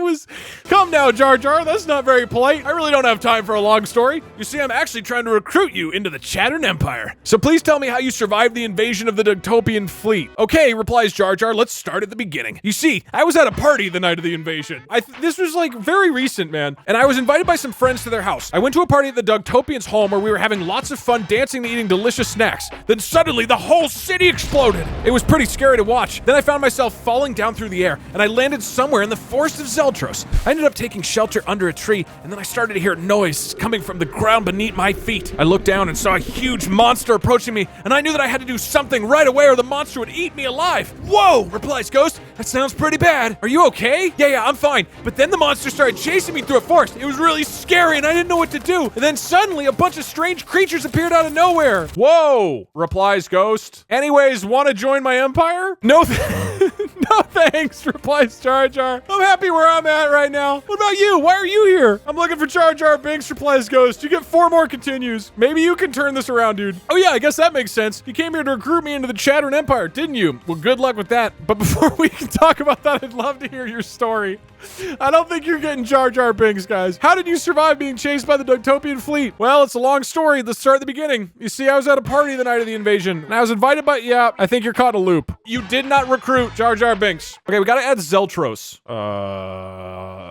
Come now, Jar Jar, that's not very polite. I really don't have time for a long story. You see, I'm actually trying to recruit you into the Chattern Empire. So please tell me how you survived the invasion of the Dougtopian fleet. Okay, replies Jar Jar, let's start at the beginning. You see, I was at a party the night of the invasion. This was like very recent, man. And I was invited by some friends to their house. I went to a party at the Dougtopians' home where we were having lots of fun dancing and eating delicious snacks. Then suddenly the whole city exploded. It was pretty scary to watch. Then I found myself falling down through the air and I landed somewhere in the forest of Zeltros. I ended up taking shelter under a tree and then I started to hear noise coming from the ground beneath my feet. I looked down and saw a huge monster approaching me and I knew that I had to do something right away or the monster would eat me alive. Whoa, replies Ghost. That sounds pretty bad. Are you okay? Yeah, I'm fine. But then the monster started chasing me through a forest. It was really scary and I didn't know what to do. And then suddenly a bunch of strange creatures appeared out of nowhere. Whoa, replies Ghost. Anyways, want to join my empire? No, no thanks, replies Jar Jar. I'm happy where I'm at right now. What about you? Why are you here? I'm looking for Jar Jar Binks, replies Ghost. You get 4 more continues. Maybe you can turn this around, dude. Oh yeah, I guess that makes sense. You came here to recruit me into the Chattern Empire, didn't you? Well, good luck with that. But before we can talk about that, I'd love to hear your story. I don't think you're getting Jar Jar Binks, guys. How did you survive being chased by the Dougtopian fleet? Well, it's a long story. Let's start at the beginning. You see, I was at a party the night of the invasion, and I was invited by, yeah, I think you're caught in a loop. You did not recruit Jar Jar Binks. Okay, we gotta add Zeltros.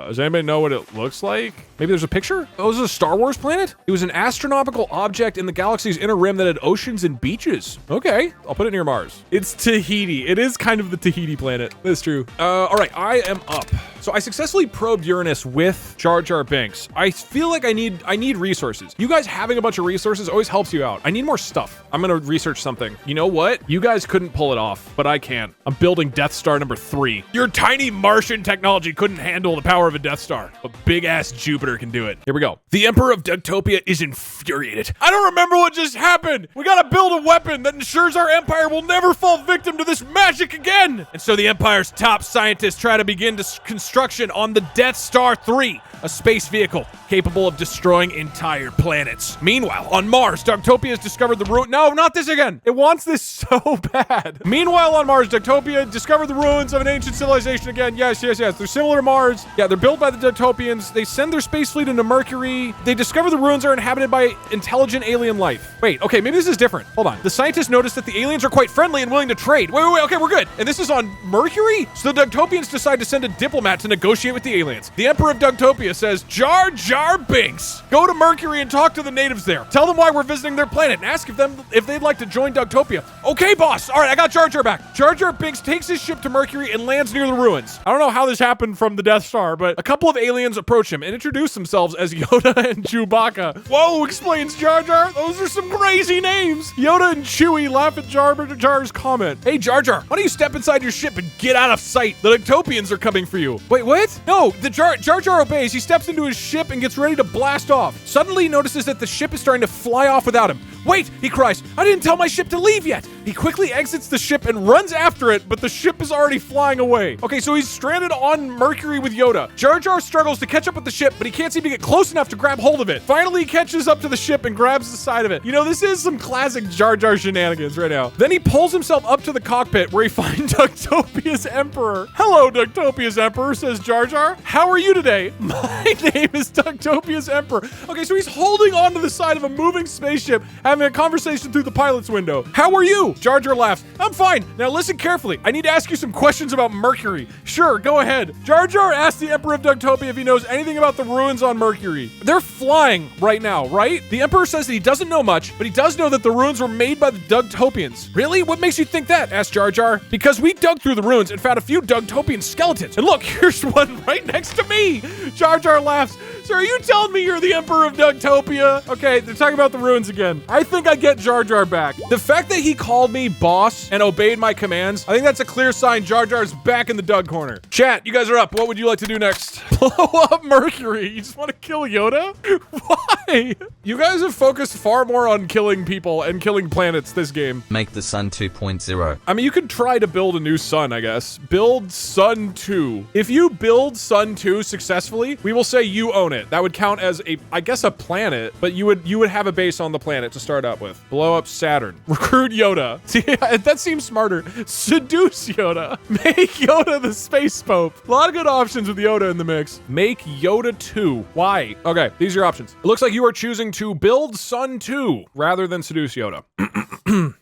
Does anybody know what it looks like? Maybe there's a picture? Oh, this is a Star Wars planet? It was an astronomical object in the galaxy's inner rim that had oceans and beaches. Okay, I'll put it near Mars. It's Tahiti. It is kind of the Tahiti planet. That's true. All right, I am up. So I successfully probed Uranus with Jar Jar Binks. I feel like I need resources. You guys having a bunch of resources always helps you out. I need more stuff. I'm gonna research something. You know what? You guys couldn't pull it off, but I can. I'm building Death Star number 3. Your tiny Martian technology couldn't handle the power of a Death Star, but big ass Jupiter can do it. Here we go. The Emperor of DugTopia is infuriated. I don't remember what just happened. We gotta build a weapon that ensures our empire will never fall victim to this magic again. And so the Empire's top scientists try to begin construction on the Death Star 3, a space vehicle capable of destroying entire planets. Meanwhile, on Mars, DugTopia has discovered the ruin. No, not this again. It wants this so bad. Meanwhile, on Mars, DugTopia discovered the ruins of an ancient civilization again. Yes. They're similar to Mars. Yeah, they're built by the DugTopians. They send their space fleet into Mercury. They discover the ruins are inhabited by intelligent alien life. Wait, okay, maybe this is different. Hold on. The scientists noticed that the aliens are quite friendly and willing to trade. Wait, okay, we're good. And this is on Mercury? So the DugTopians decide to send a diplomat to negotiate with the aliens. The Emperor of DugTopia says, Jar Jar Binks, go to Mercury and talk to the natives there. Tell them why we're visiting their planet and ask if they'd like to join DugTopia. Okay, boss. All right, I got Jar Jar back. Jar Jar Binks takes his ship to Mercury and lands near the ruins. I don't know how this happened from the Death Star, but a couple of aliens approach him and introduce themselves as Yoda and Chewbacca. Whoa, explains Jar Jar. Those are some crazy names. Yoda and Chewie laugh at Jar Jar's comment. Hey, Jar Jar, why don't you step inside your ship and get out of sight? The DugTopians are coming for you. Wait, what? No, the Jar Jar obeys. He steps into his ship and gets ready to blast off. Suddenly, he notices that the ship is starting to fly off without him. Wait, he cries, I didn't tell my ship to leave yet. He quickly exits the ship and runs after it, but the ship is already flying away. Okay, so he's stranded on Mercury with Yoda. Jar Jar struggles to catch up with the ship, but he can't seem to get close enough to grab hold of it. Finally, he catches up to the ship and grabs the side of it. You know, this is some classic Jar Jar shenanigans right now. Then he pulls himself up to the cockpit where he finds DugTopia's Emperor. Hello, DugTopia's Emperor, says Jar Jar. How are you today? My name is DugTopia's Emperor. Okay, so he's holding onto the side of a moving spaceship, having a conversation through the pilot's window. How are you? Jar Jar laughs. I'm fine. Now listen carefully. I need to ask you some questions about Mercury. Sure, go ahead. Jar Jar asks the Emperor of DugTopia if he knows anything about the ruins on Mercury. They're flying right now, right? The Emperor says that he doesn't know much, but he does know that the ruins were made by the DugTopians. Really? What makes you think that? Asked Jar Jar. Because we dug through the ruins and found a few DugTopian skeletons. And look, here's one right next to me. Jar Jar laughs. So are you telling me you're the Emperor of DugTopia? Okay, they're talking about the ruins again. I think I get Jar Jar back. The fact that he called me boss and obeyed my commands, I think that's a clear sign Jar Jar's back in the Doug corner. Chat, you guys are up. What would you like to do next? Blow up Mercury. You just want to kill Yoda? Why? You guys have focused far more on killing people and killing planets this game. Make the sun 2.0. I mean, you could try to build a new sun, I guess. Build Sun 2. If you build Sun 2 successfully, we will say you own it. That would count as I guess a planet, but you would have a base on the planet to start out with. Blow up Saturn. Recruit Yoda. See, that seems smarter. Seduce Yoda. Make Yoda the space pope. A lot of good options with Yoda in the mix. Make Yoda 2. Why? Okay, these are your options. It looks like you are choosing to build Sun 2 rather than seduce Yoda.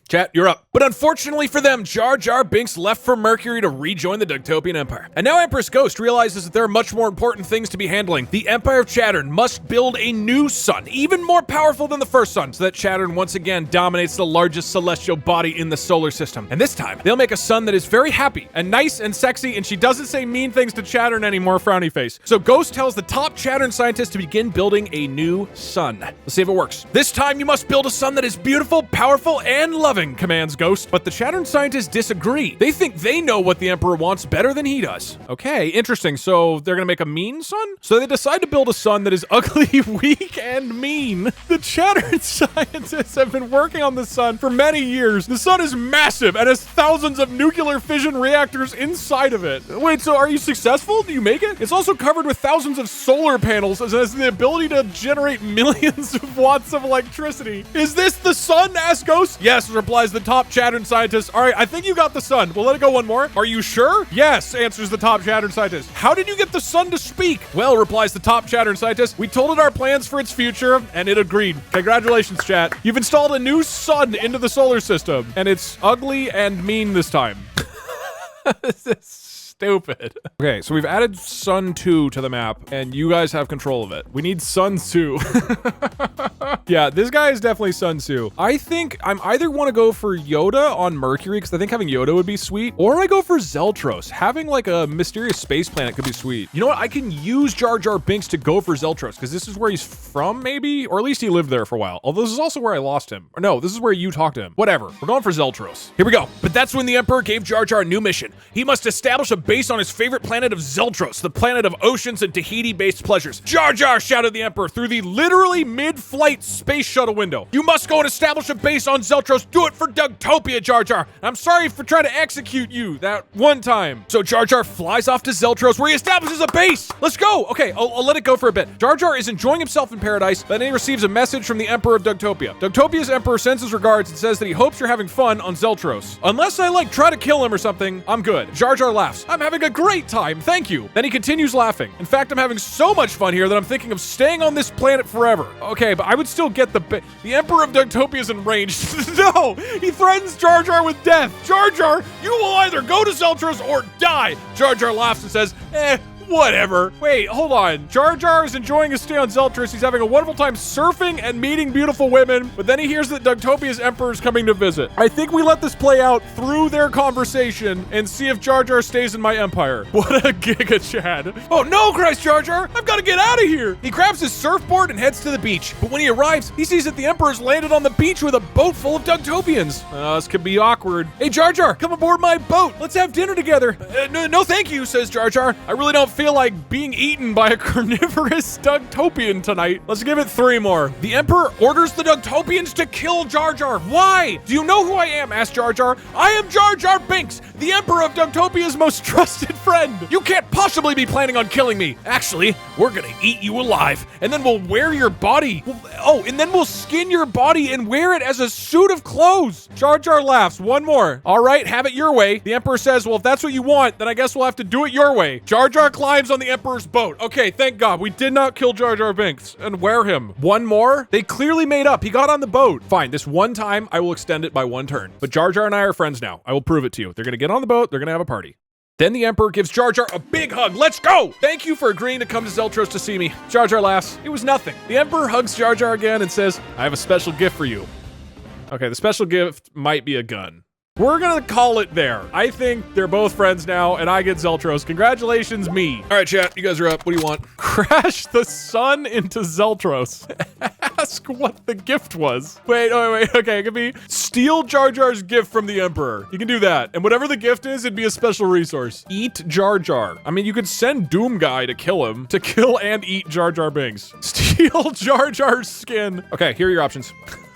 Chat, you're up. But unfortunately for them, Jar Jar Binks left for Mercury to rejoin the DugTopian Empire. And now Empress Ghost realizes that there are much more important things to be handling. The Empire of Chattern must build a new sun, even more powerful than the first sun, so that Chattern once again dominates the largest celestial body in the solar system. And this time, they'll make a sun that is very happy and nice and sexy, and she doesn't say mean things to Chattern anymore, frowny face. So Ghost tells the top Chattern scientists to begin building a new sun. Let's see if it works. This time, you must build a sun that is beautiful, powerful, and loving, commands Ghost. But the Chattern scientists disagree. They think they know what the Emperor wants better than he does. Okay, interesting. So they're gonna make a mean sun? So they decide to build a sun that is ugly, weak, and mean. The Chattern scientists have been working on the sun for many years. The sun is massive and has thousands of nuclear fission reactors inside of it. Wait, so are you successful? Do you make it? It's also covered with thousands of solar panels and has the ability to generate millions of watts of electricity. Is this the sun? Asks Ghost. Yes, replies the top Chattern scientist. All right, I think you got the sun. We'll let it go one more. Are you sure? Yes, answers the top Chattern scientist. How did you get the sun to speak? Well, replies the top Chattern scientist, we told it our plans for its future, and it agreed. Congratulations, chat. You've installed a new sun into the solar system, and it's ugly and mean this time. This is stupid. Okay, so we've added Sun 2 to the map, and you guys have control of it. We need Sun Tzu. Yeah, this guy is definitely Sun Tzu. I think I'm either want to go for Yoda on Mercury, because I think having Yoda would be sweet, or I go for Zeltros. Having like a mysterious space planet could be sweet. You know what? I can use Jar Jar Binks to go for Zeltros, because this is where he's from, maybe? Or at least he lived there for a while. Although this is also where I lost him. Or no, this is where you talked to him. Whatever. We're going for Zeltros. Here we go. But that's when the Emperor gave Jar Jar a new mission. He must establish a base on his favorite planet of Zeltros, the planet of oceans and Tahiti-based pleasures. Jar Jar, shouted the Emperor through the literally mid-flight space shuttle window. You must go and establish a base on Zeltros. Do it for DugTopia, Jar Jar. I'm sorry for trying to execute you that one time. So Jar Jar flies off to Zeltros where he establishes a base. Let's go. Okay, I'll let it go for a bit. Jar Jar is enjoying himself in paradise, then he receives a message from the Emperor of DugTopia. DugTopia's Emperor sends his regards and says that he hopes you're having fun on Zeltros. Unless I like try to kill him or something, I'm good. Jar Jar laughs. I'm having a great time, thank you. Then he continues laughing. In fact, I'm having so much fun here that I'm thinking of staying on this planet forever. Okay, but I would still get the Emperor of DugTopia is enraged. No, he threatens Jar Jar with death. Jar Jar, you will either go to Zeltros or die. Jar Jar laughs and says, whatever. Wait, hold on. Jar Jar is enjoying his stay on Zeltros. He's having a wonderful time surfing and meeting beautiful women, but then he hears that DugTopia's Emperor is coming to visit. I think we let this play out through their conversation and see if Jar Jar stays in my empire. What a giga Chad. Oh no, Christ Jar Jar, I've got to get out of here. He grabs his surfboard and heads to the beach, but when he arrives, he sees that the Emperor's landed on the beach with a boat full of DugTopians. This could be awkward. Hey Jar Jar, come aboard my boat. Let's have dinner together. No thank you, says Jar Jar. I really don't feel like being eaten by a carnivorous DugTopian tonight. Let's give it 3 more. The Emperor orders the DugTopians to kill Jar Jar. Why? Do you know who I am? Asked Jar Jar. I am Jar Jar Binks, the Emperor of DugTopia's most trusted friend. You can't possibly be planning on killing me. Actually, we're gonna eat you alive, and then we'll wear your body. And then we'll skin your body and wear it as a suit of clothes. Jar Jar laughs. 1 more. All right, have it your way. The Emperor says, well, if that's what you want, then I guess we'll have to do it your way. Jar Jar climbs on the Emperor's boat. Okay, thank God. We did not kill Jar Jar Binks and wear him. 1 more? They clearly made up. He got on the boat. Fine, this one time, I will extend it by 1 turn. But Jar Jar and I are friends now. I will prove it to you. They're gonna get on the boat. They're gonna have a party. Then the Emperor gives Jar Jar a big hug. Let's go! Thank you for agreeing to come to Zeltros to see me. Jar Jar laughs. It was nothing. The Emperor hugs Jar Jar again and says, I have a special gift for you. Okay, the special gift might be a gun. We're gonna call it there. I think they're both friends now, and I get Zeltros. Congratulations, me. All right, chat, you guys are up. What do you want? Crash the sun into Zeltros. Ask what the gift was. Wait. Okay, it could be steal Jar Jar's gift from the Emperor. You can do that. And whatever the gift is, it'd be a special resource. Eat Jar Jar. I mean, you could send Doom Guy to kill him, to kill and eat Jar Jar Binks. Steal Jar Jar's skin. Okay, here are your options.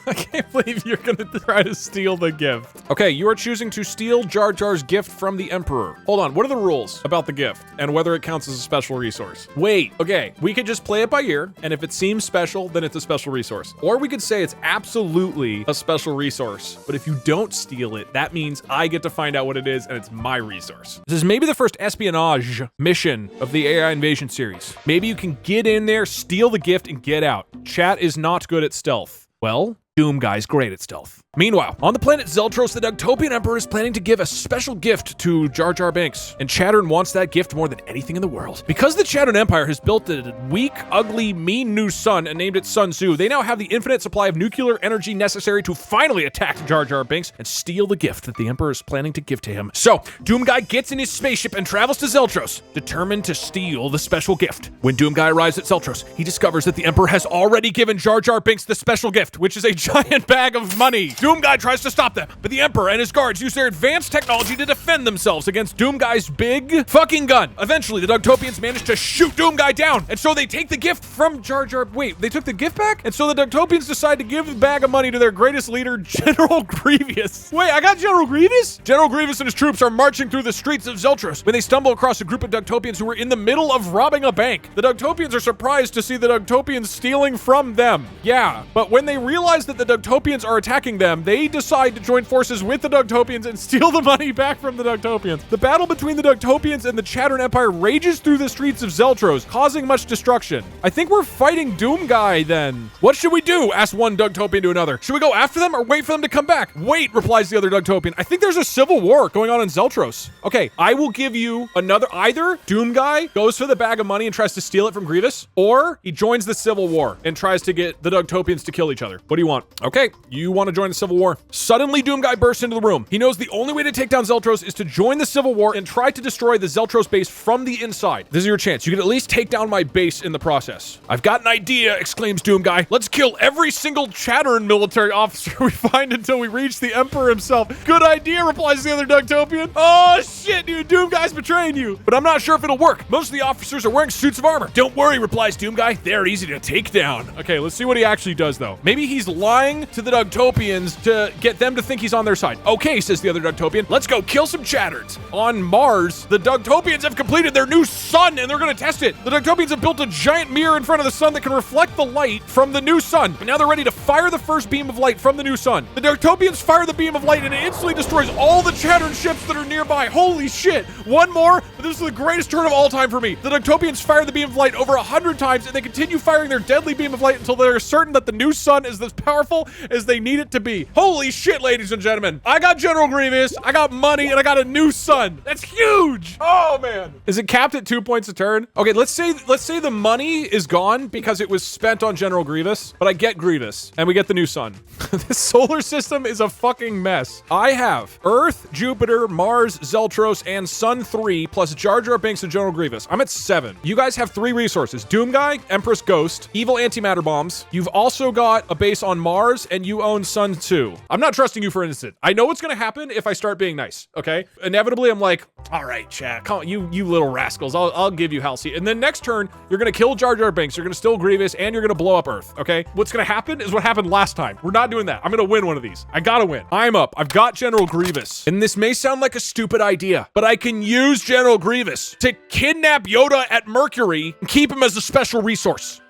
I can't believe you're gonna try to steal the gift. Okay, you are choosing to steal Jar Jar's gift from the Emperor. Hold on, what are the rules about the gift and whether it counts as a special resource? Wait, okay, we could just play it by ear, and if it seems special, then it's a special resource. Or we could say it's absolutely a special resource, but if you don't steal it, that means I get to find out what it is, and it's my resource. This is maybe the first espionage mission of the AI Invasion series. Maybe you can get in there, steal the gift, and get out. Chat is not good at stealth. Well, Doom Guy's great at stealth. Meanwhile, on the planet Zeltros, the DugTopian Emperor is planning to give a special gift to Jar Jar Binks, and Chattern wants that gift more than anything in the world. Because the Chattern Empire has built a weak, ugly, mean new sun and named it Sun Tzu, they now have the infinite supply of nuclear energy necessary to finally attack Jar Jar Binks and steal the gift that the Emperor is planning to give to him. So, Doom Guy gets in his spaceship and travels to Zeltros, determined to steal the special gift. When Doom Guy arrives at Zeltros, he discovers that the Emperor has already given Jar Jar Binks the special gift, which is a giant bag of money. Doom Guy tries to stop them, but the Emperor and his guards use their advanced technology to defend themselves against Doom Guy's big fucking gun. Eventually, the DugTopians manage to shoot Doom Guy down, and so they take the gift from Jar Jar. Wait, they took the gift back? And so the DugTopians decide to give the bag of money to their greatest leader, General Grievous. Wait, I got General Grievous? General Grievous and his troops are marching through the streets of Zeltros when they stumble across a group of DugTopians who are in the middle of robbing a bank. The DugTopians are surprised to see the DugTopians stealing from them. Yeah, but when they realize that the DugTopians are attacking them, them, they decide to join forces with the DugTopians and steal the money back from the DugTopians. The battle between the DugTopians and the Chattern Empire rages through the streets of Zeltros, causing much destruction. I think we're fighting DougDoug then. What should we do? Asks one DugTopian to another. Should we go after them or wait for them to come back? Wait, replies the other DugTopian. I think there's a civil war going on in Zeltros. Okay, I will give you another. Either DougDoug goes for the bag of money and tries to steal it from Grievous, or he joins the civil war and tries to get the DugTopians to kill each other. What do you want? Okay, you want to join the civil war. Suddenly, DougDoug bursts into the room. He knows the only way to take down Zeltros is to join the civil war and try to destroy the Zeltros base from the inside. This is your chance. You can at least take down my base in the process. I've got an idea, exclaims DougDoug. Let's kill every single Chattern military officer we find until we reach the Emperor himself. Good idea, replies the other DugTopian. Oh shit, dude, DougDoug's betraying you. But I'm not sure if it'll work. Most of the officers are wearing suits of armor. Don't worry, replies DougDoug. They're easy to take down. Okay, let's see what he actually does though. Maybe he's lying to the DugTopians to get them to think he's on their side. Okay, says the other DugTopian. Let's go kill some Chatterns. On Mars, the DugTopians have completed their new sun and they're gonna test it. The DugTopians have built a giant mirror in front of the sun that can reflect the light from the new sun. But now they're ready to fire the first beam of light from the new sun. The DugTopians fire the beam of light and it instantly destroys all the Chattern ships that are nearby. Holy shit. One more, but this is the greatest turn of all time for me. The DugTopians fire the beam of light over 100 times and they continue firing their deadly beam of light until they're certain that the new sun is as powerful as they need it to be. Holy shit, ladies and gentlemen. I got General Grievous, I got money, and I got a new sun. That's huge. Oh man. Is it capped at 2 points a turn? Okay, let's say the money is gone because it was spent on General Grievous, but I get Grievous and we get the new sun. This solar system is a fucking mess. I have Earth, Jupiter, Mars, Zeltros, and Sun 3 plus Jar Jar Binks and General Grievous. I'm at 7. You guys have 3 resources. DougDoug, Empress Ghost, Evil Antimatter Bombs. You've also got a base on Mars and you own Sun 2. I'm not trusting you for an instant. I know what's gonna happen if I start being nice, okay? Inevitably, I'm like, all right, chat, come on, you little rascals, I'll give you Halsey. And then next turn, you're gonna kill Jar Jar Binks, you're gonna steal Grievous, and you're gonna blow up Earth, okay? What's gonna happen is what happened last time. We're not doing that. I'm gonna win one of these. I gotta win. I'm up. I've got General Grievous. And this may sound like a stupid idea, but I can use General Grievous to kidnap Yoda at Mercury and keep him as a special resource.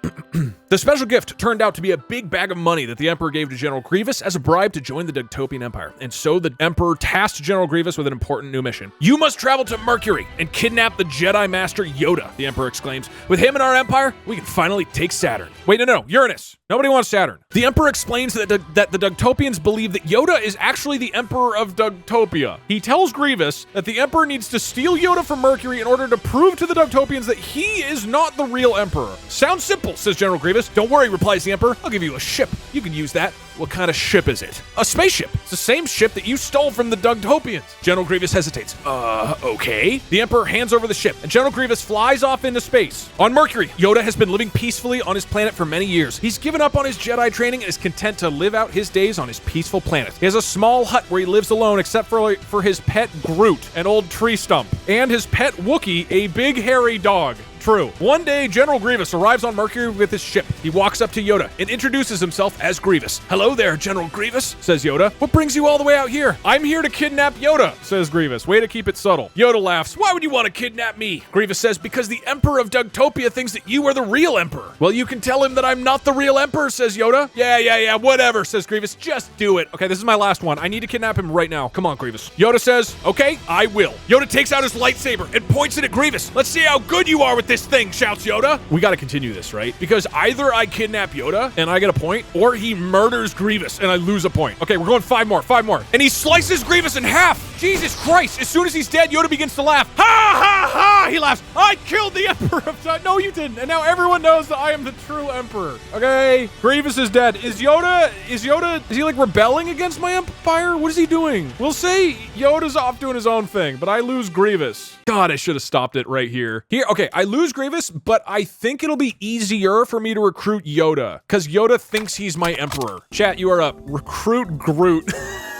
The special gift turned out to be a big bag of money that the Emperor gave to General Grievous as a bribe to join the DugTopian Empire. And so the Emperor tasked General Grievous with an important new mission. You must travel to Mercury and kidnap the Jedi Master Yoda, the Emperor exclaims. With him in our empire, we can finally take Saturn. Wait, no, Uranus. Nobody wants Saturn. The Emperor explains that the DugTopians believe that Yoda is actually the Emperor of Dugtopia. He tells Grievous that the Emperor needs to steal Yoda from Mercury in order to prove to the DugTopians that he is not the real Emperor. Sounds simple, says General Grievous. Don't worry, replies the Emperor. I'll give you a ship. You can use that. What kind of ship is it? A spaceship. It's the same ship that you stole from the DugTopians. General Grievous hesitates. Okay. The Emperor hands over the ship, and General Grievous flies off into space. On Mercury, Yoda has been living peacefully on his planet for many years. He's given up on his Jedi training and is content to live out his days on his peaceful planet. He has a small hut where he lives alone except for his pet Groot, an old tree stump, and his pet Wookiee, a big hairy dog. True. One day, General Grievous arrives on Mercury with his ship. He walks up to Yoda and introduces himself as Grievous. Hello there, General Grievous, says Yoda. What brings you all the way out here? I'm here to kidnap Yoda, says Grievous. Way to keep it subtle. Yoda laughs. Why would you want to kidnap me? Grievous says, because the Emperor of Dugtopia thinks that you are the real Emperor. Well, you can tell him that I'm not the real Emperor, says Yoda. Yeah, whatever, says Grievous. Just do it. Okay, this is my last one. I need to kidnap him right now. Come on, Grievous. Yoda says, okay, I will. Yoda takes out his lightsaber and points it at Grievous. Let's see how good you are with this thing, shouts Yoda. We gotta continue this, right? Because either I kidnap Yoda and I get a point, or he murders Grievous and I lose a point. Okay, we're going 5 more. And he slices Grievous in half. Jesus Christ. As soon as he's dead, Yoda begins to laugh. Ha ha ha! He laughs. I killed the Emperor of Time. No, you didn't. And now everyone knows that I am the true Emperor. Okay, Grievous is dead. Is he like rebelling against my empire? What is he doing? We'll say Yoda's off doing his own thing, but I lose Grievous. God, I should have stopped it right here. Okay, I lose Grievous, but I think it'll be easier for me to recruit Yoda, because Yoda thinks he's my emperor. Chat, you are up. Recruit Groot.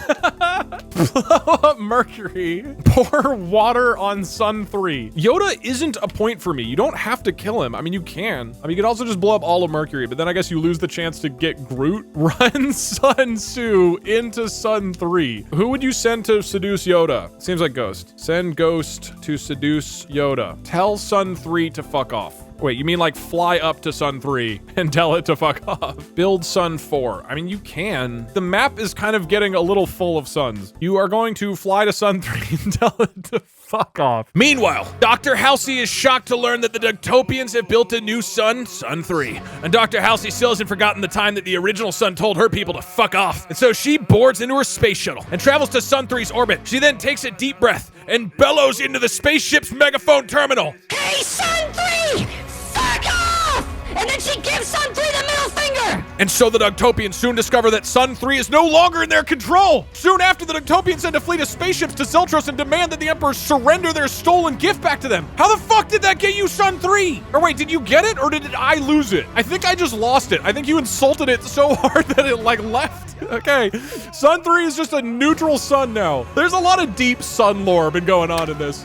Blow up Mercury. Pour water on Sun 3. Yoda isn't a point for me. You don't have to kill him. I mean, you can. I mean, you could also just blow up all of Mercury, but then I guess you lose the chance to get Groot. Run Sun Tzu into Sun 3. Who would you send to seduce Yoda? Seems like Ghost. Send Ghost to seduce Yoda. Tell Sun 3 to fuck off. Wait, you mean like fly up to Sun 3 and tell it to fuck off? Build Sun 4. I mean, you can. The map is kind of getting a little full of suns. You are going to fly to Sun 3 and tell it to fuck off. Meanwhile, Dr. Halsey is shocked to learn that the DugTopians have built a new sun, Sun 3. And Dr. Halsey still hasn't forgotten the time that the original sun told her people to fuck off. And so she boards into her space shuttle and travels to Sun 3's orbit. She then takes a deep breath and bellows into the spaceship's megaphone terminal. Hey, Sun 3! Fuck off! And then she gives Sun 3 the middle finger! And so the DugTopians soon discover that Sun 3 is no longer in their control. Soon after, the DugTopians send a fleet of spaceships to Zeltros and demand that the Emperor surrender their stolen gift back to them. How the fuck did that get you, Sun 3? Or wait, did you get it or did I lose it? I think I just lost it. I think you insulted it so hard that it like left. Okay, Sun 3 is just a neutral sun now. There's a lot of deep sun lore been going on in this.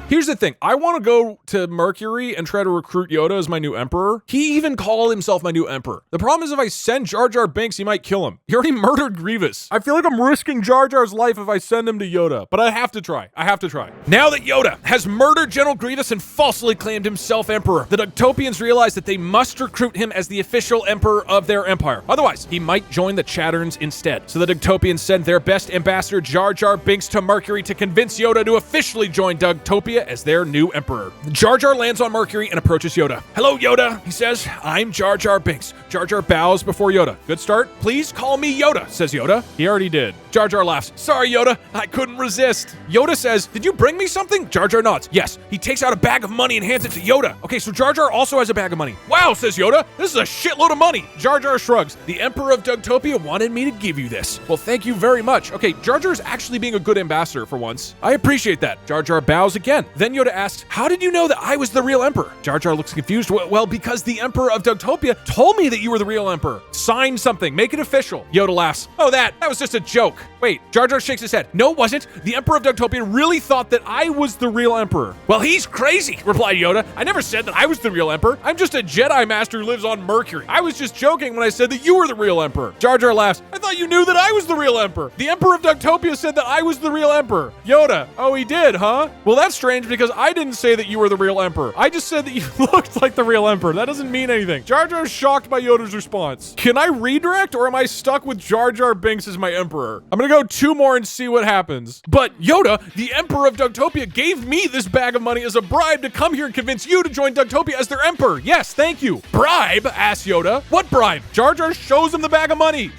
Here's the thing. I want to go to Mercury and try to recruit Yoda as my new emperor. He even called himself my new emperor. The problem is if I send Jar Jar Binks, he might kill him. He already murdered Grievous. I feel like I'm risking Jar Jar's life if I send him to Yoda, but I have to try. I have to try. Now that Yoda has murdered General Grievous and falsely claimed himself emperor, the DugTopians realize that they must recruit him as the official emperor of their empire. Otherwise, he might join the Chatterns instead. So the DugTopians send their best ambassador, Jar Jar Binks, to Mercury to convince Yoda to officially join DugTopia as their new emperor. Jar Jar lands on Mercury and approaches Yoda. Hello, Yoda, he says. I'm Jar Jar Binks. Jar Jar bows before Yoda. Good start. Please call me Yoda, says Yoda. He already did. Jar Jar laughs. Sorry, Yoda. I couldn't resist. Yoda says, did you bring me something? Jar Jar nods. Yes. He takes out a bag of money and hands it to Yoda. Okay, so Jar Jar also has a bag of money. Wow, says Yoda. This is a shitload of money. Jar Jar shrugs. The Emperor of DugTopia wanted me to give you this. Well, thank you very much. Okay, Jar Jar is actually being a good ambassador for once. I appreciate that. Jar Jar bows again. Then Yoda asks, how did you know that I was the real emperor? Jar Jar looks confused. Well, because the Emperor of DugTopia told me that you were the real emperor. Sign something. Make it official. Yoda laughs. Oh, that was just a joke. Wait, Jar Jar shakes his head. No, it wasn't. The Emperor of DugTopia really thought that I was the real emperor. Well, he's crazy, replied Yoda. I never said that I was the real emperor. I'm just a Jedi Master who lives on Mercury. I was just joking when I said that you were the real emperor. Jar Jar laughs. I thought you knew that I was the real emperor. The Emperor of DugTopia said that I was the real emperor. Yoda. Oh, he did, huh? Well, that's strange because I didn't say that you were the real emperor. I just said that you looked like the real emperor. That doesn't mean anything. Jar Jar's shocked by Yoda's response. Can I redirect or am I stuck with Jar Jar Binks as my emperor? I'm gonna go 2 more and see what happens. But Yoda, the Emperor of DugTopia, gave me this bag of money as a bribe to come here and convince you to join DugTopia as their emperor. Yes, thank you. Bribe? Asks Yoda. What bribe? Jar Jar shows him the bag of money.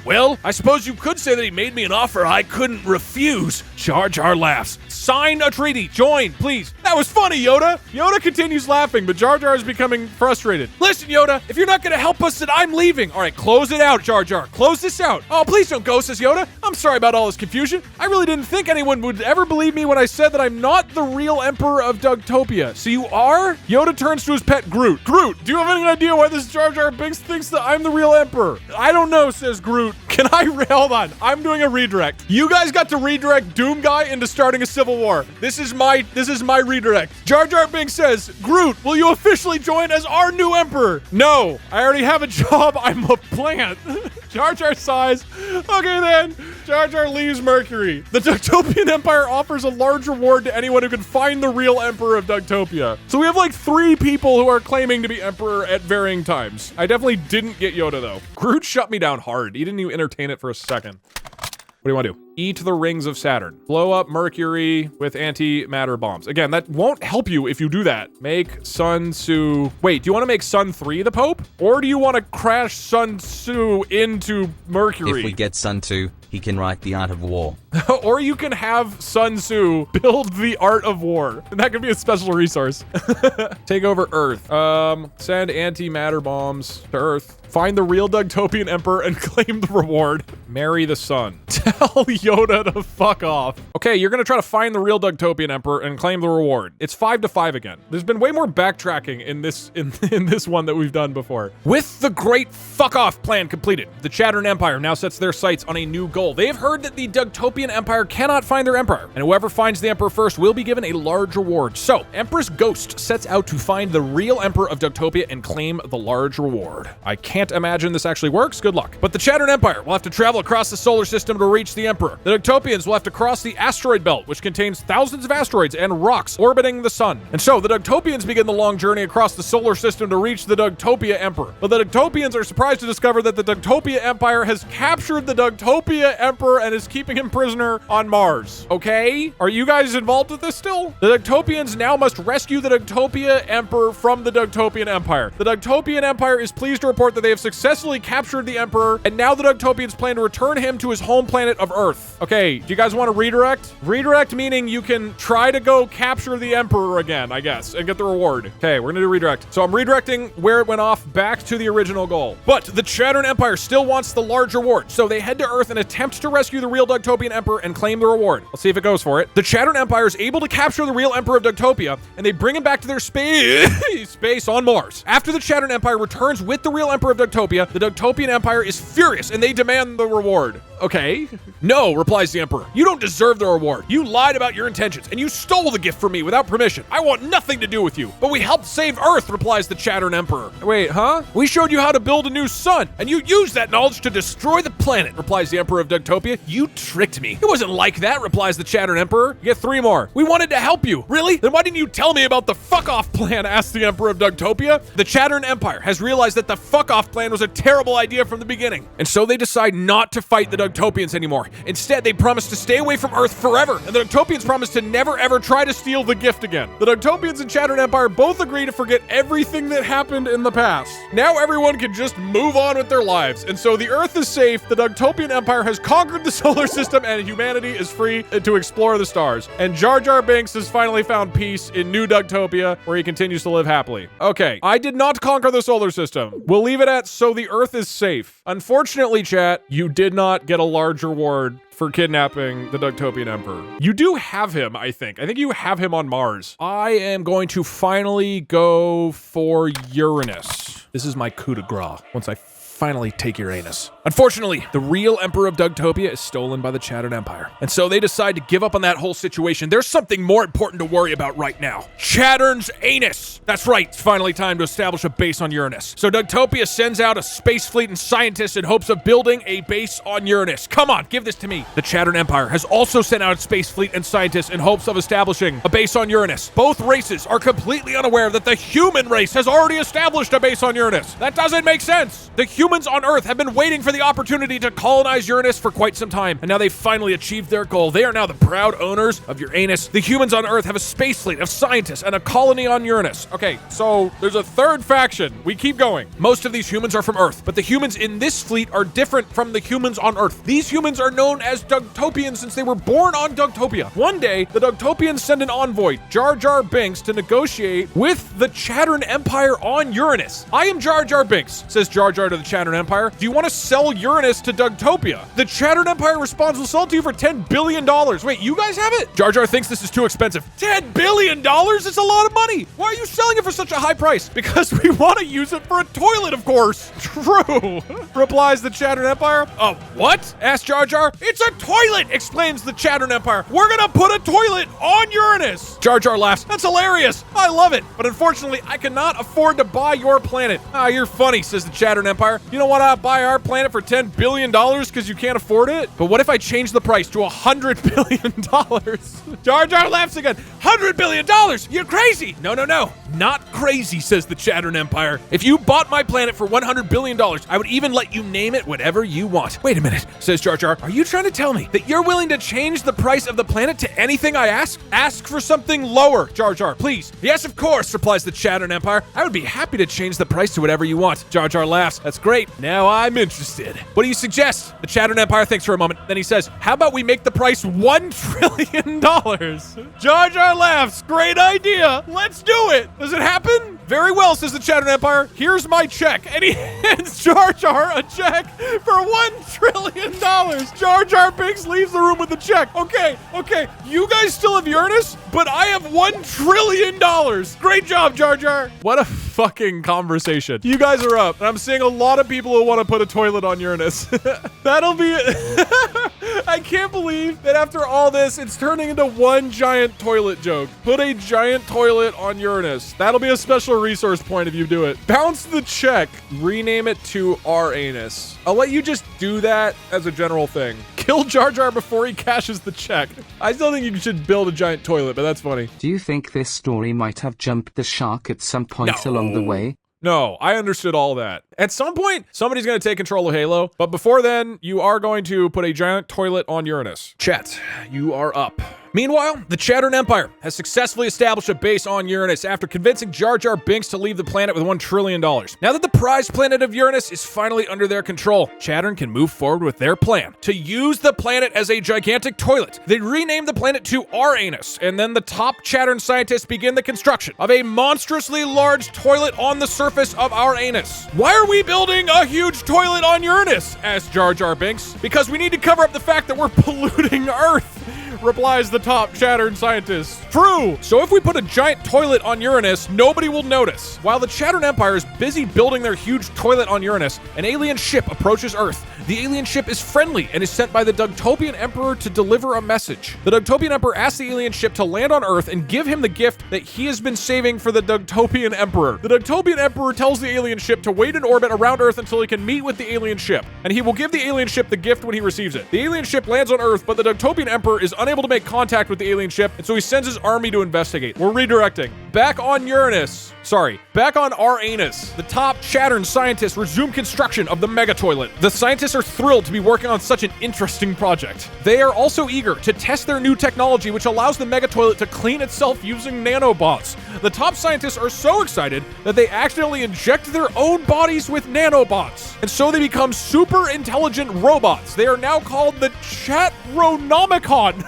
Well, I suppose you could say that he made me an offer I couldn't refuse. Jar Jar laughs. Sign a treaty. Join, please. That was funny, Yoda. Yoda continues laughing, but Jar Jar is becoming frustrated. Listen, Yoda, if you're not going to help us, then I'm leaving. All right, close it out, Jar Jar. Close this out. Oh, please don't go, says Yoda. I'm sorry about all this confusion. I really didn't think anyone would ever believe me when I said that I'm not the real Emperor of DugTopia. So you are? Yoda turns to his pet Groot. Groot, do you have any idea why this Jar Jar Binks thinks that I'm the real Emperor? I don't know, says Groot. Can I hold on? I'm doing a redirect. You guys got to redirect Doom Guy into starting a civil war. This is my redirect. Jar Jar Binks says, Groot, will you officially join as our new emperor? No, I already have a job. I'm a plant. Jar Jar sighs. Okay then. Jar Jar leaves Mercury. The DugTopian Empire offers a large reward to anyone who can find the real emperor of DugTopia. So we have like 3 people who are claiming to be emperor at varying times. I definitely didn't get Yoda though. Groot shut me down hard. He didn't even entertain it for a second. What do you want to do? Eat the rings of Saturn. Blow up Mercury with antimatter bombs. Again, that won't help you if you do that. Make Sun Tzu... Wait, do you want to make Sun 3 the Pope? Or do you want to crash Sun Tzu into Mercury? If we get Sun 2, he can write The Art of War. Or you can have Sun Tzu build the Art of War. And that could be a special resource. Take over Earth. Send antimatter bombs to Earth. Find the real DugTopian Emperor and claim the reward. Marry the sun. Tell Yoda to fuck off. Okay, you're gonna try to find the real DugTopian Emperor and claim the reward. It's 5-5 again. There's been way more backtracking in this one that we've done before. With the great fuck off plan completed, the Chattern Empire now sets their sights on a new goal. They have heard that the DugTopian Empire cannot find their emperor, and whoever finds the emperor first will be given a large reward. So, Empress Ghost sets out to find the real emperor of DugTopia and claim the large reward. I can't imagine this actually works. Good luck. But the Chattern Empire will have to travel across the solar system to reach the emperor. Emperor. The Dugtopians will have to cross the asteroid belt, which contains thousands of asteroids and rocks orbiting the sun. And so the Dugtopians begin the long journey across the solar system to reach the Dugtopia Emperor. But the Dugtopians are surprised to discover that the Dugtopia Empire has captured the Dugtopia Emperor and is keeping him prisoner on Mars. Okay? Are you guys involved with this still? The Dugtopians now must rescue the Dugtopia Emperor from the Dugtopian Empire. The Dugtopian Empire is pleased to report that they have successfully captured the Emperor, and now the Dugtopians plan to return him to his home planet of Earth. Okay, do you guys want to redirect? Redirect meaning you can try to go capture the Emperor again, I guess, and get the reward. Okay, we're gonna do redirect. So I'm redirecting where it went off back to the original goal. But the Chattern Empire still wants the large reward, so they head to Earth and attempt to rescue the real Dugtopian Emperor and claim the reward. Let's see if it goes for it. The Chattern Empire is able to capture the real Emperor of Dugtopia, and they bring him back to their space on Mars. After the Chattern Empire returns with the real Emperor of Dugtopia, the Dugtopian Empire is furious and they demand the reward. Okay. No, replies the Emperor. You don't deserve the reward. You lied about your intentions, and you stole the gift from me without permission. I want nothing to do with you. But we helped save Earth, replies the Chattern Emperor. Wait, huh? We showed you how to build a new sun, and you used that knowledge to destroy the planet, replies the Emperor of Dugtopia. You tricked me. It wasn't like that, replies the Chattern Emperor. You get 3 more. We wanted to help you. Really? Then why didn't you tell me about the fuck-off plan, asks the Emperor of Dugtopia. The Chattern Empire has realized that the fuck-off plan was a terrible idea from the beginning, and so they decide not to fight the Dugtopians anymore. Instead, they promise to stay away from Earth forever, and the Dugtopians promise to never ever try to steal the gift again. The Dugtopians and Chattern Empire both agree to forget everything that happened in the past. Now everyone can just move on with their lives, and so the Earth is safe, the Dugtopian Empire has conquered the solar system, and humanity is free to explore the stars. And Jar Jar Binks has finally found peace in New Dugtopia, where he continues to live happily. Okay, I did not conquer the solar system. We'll leave it at so the Earth is safe. Unfortunately, chat, you did not get a large reward for kidnapping the Dugtopian Emperor. You do have him, I think. I think you have him on Mars. I am going to finally go for Uranus. This is my coup de grace. Once I finally take Uranus. Unfortunately, the real Emperor of Dugtopia is stolen by the Chattern Empire. And so they decide to give up on that whole situation. There's something more important to worry about right now. Chattern's anus. That's right, it's finally time to establish a base on Uranus. So Dugtopia sends out a space fleet and scientists in hopes of building a base on Uranus. Come on, give this to me. The Chattern Empire has also sent out a space fleet and scientists in hopes of establishing a base on Uranus. Both races are completely unaware that the human race has already established a base on Uranus. That doesn't make sense. The humans on Earth have been waiting for the opportunity to colonize Uranus for quite some time, and now they've finally achieved their goal. They are now the proud owners of Uranus. The humans on Earth have a space fleet of scientists and a colony on Uranus. Okay, so there's a third faction. We keep going. Most of these humans are from Earth, but the humans in this fleet are different from the humans on Earth. These humans are known as Dugtopians since they were born on Dugtopia. One day, the Dugtopians send an envoy, Jar Jar Binks, to negotiate with the Chattern Empire on Uranus. I am Jar Jar Binks, says Jar Jar to the Chattern Empire. Do you want to sell Uranus to Dugtopia? The Chattern Empire responds, we'll sell it to you for $10 billion. Wait, you guys have it? Jar Jar thinks this is too expensive. $10 billion? It's a lot of money. Why are you selling it for such a high price? Because we want to use it for a toilet, of course. True, replies the Chattern Empire. What? Asks Jar Jar. It's a toilet, exclaims the Chattern Empire. We're gonna put a toilet on Uranus. Jar Jar laughs. That's hilarious. I love it. But unfortunately, I cannot afford to buy your planet. You're funny, says the Chattern Empire. You don't want to buy our planet for $10 billion because you can't afford it? But what if I change the price to $100 billion? Jar Jar laughs again. $100 billion? You're crazy. No. Not crazy, says the Chattern Empire. If you bought my planet for $100 billion, I would even let you name it whatever you want. Wait a minute, says Jar Jar. Are you trying to tell me that you're willing to change the price of the planet to anything I ask? Ask for something lower, Jar Jar, please. Yes, of course, replies the Chattern Empire. I would be happy to change the price to whatever you want. Jar Jar laughs. That's great. Now I'm interested. What do you suggest? The Chattern Empire thinks for a moment. Then he says, how about we make the price $1 trillion? Jar Jar laughs. Great idea. Let's do it. Does it happen? Very well, says the Chattern Empire. Here's my check. And he hands Jar Jar a check for $1 trillion. Jar Jar Binks leaves the room with the check. Okay. You guys still have Uranus, but I have $1 trillion. Great job, Jar Jar. What a fucking conversation. You guys are up, and I'm seeing a lot of people who want to put a toilet on Uranus. That'll be it. I can't believe that after all this, it's turning into one giant toilet joke. Put a giant toilet on Uranus. That'll be a special resource point if you do it. Bounce the check. Rename it to our anus. I'll let you just do that as a general thing. Kill Jar Jar before he cashes the check. I still think you should build a giant toilet, but that's funny. Do you think this story might have jumped the shark at some point along the way? No, I understood all that. At some point, somebody's going to take control of Halo, but before then, you are going to put a giant toilet on Uranus. Chat, you are up. Meanwhile, the Chattern Empire has successfully established a base on Uranus after convincing Jar Jar Binks to leave the planet with $1 trillion. Now that the prized planet of Uranus is finally under their control, Chattern can move forward with their plan to use the planet as a gigantic toilet. They rename the planet to Uranus, and then the top Chattern scientists begin the construction of a monstrously large toilet on the surface of Uranus. Why are we building a huge toilet on Uranus? Asked Jar Jar Binks. Because we need to cover up the fact that we're polluting Earth, replies the top Chattern scientist. True! So if we put a giant toilet on Uranus, nobody will notice. While the Chattern Empire is busy building their huge toilet on Uranus, an alien ship approaches Earth. The alien ship is friendly and is sent by the DugTopian Emperor to deliver a message. The DugTopian Emperor asks the alien ship to land on Earth and give him the gift that he has been saving for the DugTopian Emperor. The DugTopian Emperor tells the alien ship to wait in orbit around Earth until he can meet with the alien ship, and he will give the alien ship the gift when he receives it. The alien ship lands on Earth, but the DugTopian Emperor is unable to make contact with the alien ship, and so he sends his army to investigate. We're redirecting. Back on Uranus. Back on Uranus. The top Chattern scientists resume construction of the mega toilet. The scientists are thrilled to be working on such an interesting project. They are also eager to test their new technology, which allows the mega toilet to clean itself using nanobots. The top scientists are so excited that they accidentally inject their own bodies with nanobots, and so they become super intelligent robots. They are now called the Chatronomicon.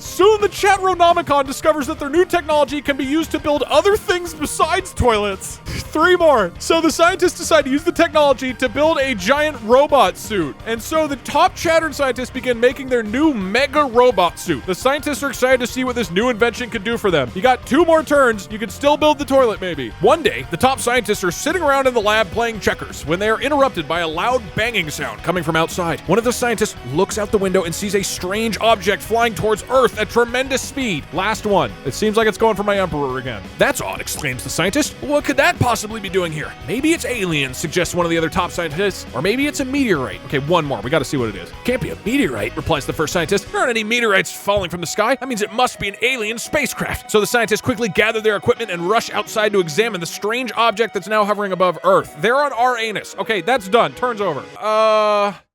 Soon, the Chatronomicon discovers that their new technology can be used to build other things besides toilets. 3 more. So the scientists decide to use the technology to build a giant robot suit. And so the top Chattern scientists begin making their new mega robot suit. The scientists are excited to see what this new invention can do for them. You got 2 more turns. You can still build the toilet, maybe. One day, the top scientists are sitting around in the lab playing checkers when they are interrupted by a loud banging sound coming from outside. One of the scientists looks out the window and sees a strange object flying towards Earth at tremendous speed. Last one. It seems like it's going for my Emperor again. That's odd, exclaims the scientist. What could that possibly be doing here? Maybe it's aliens, suggests one of the other top scientists. Or maybe it's a meteorite. Okay, one more. We gotta see what it is. Can't be a meteorite, replies the first scientist. There aren't any meteorites falling from the sky. That means it must be an alien spacecraft. So the scientists quickly gather their equipment and rush outside to examine the strange object that's now hovering above Earth. They're on Uranus. Okay, that's done. Turns over.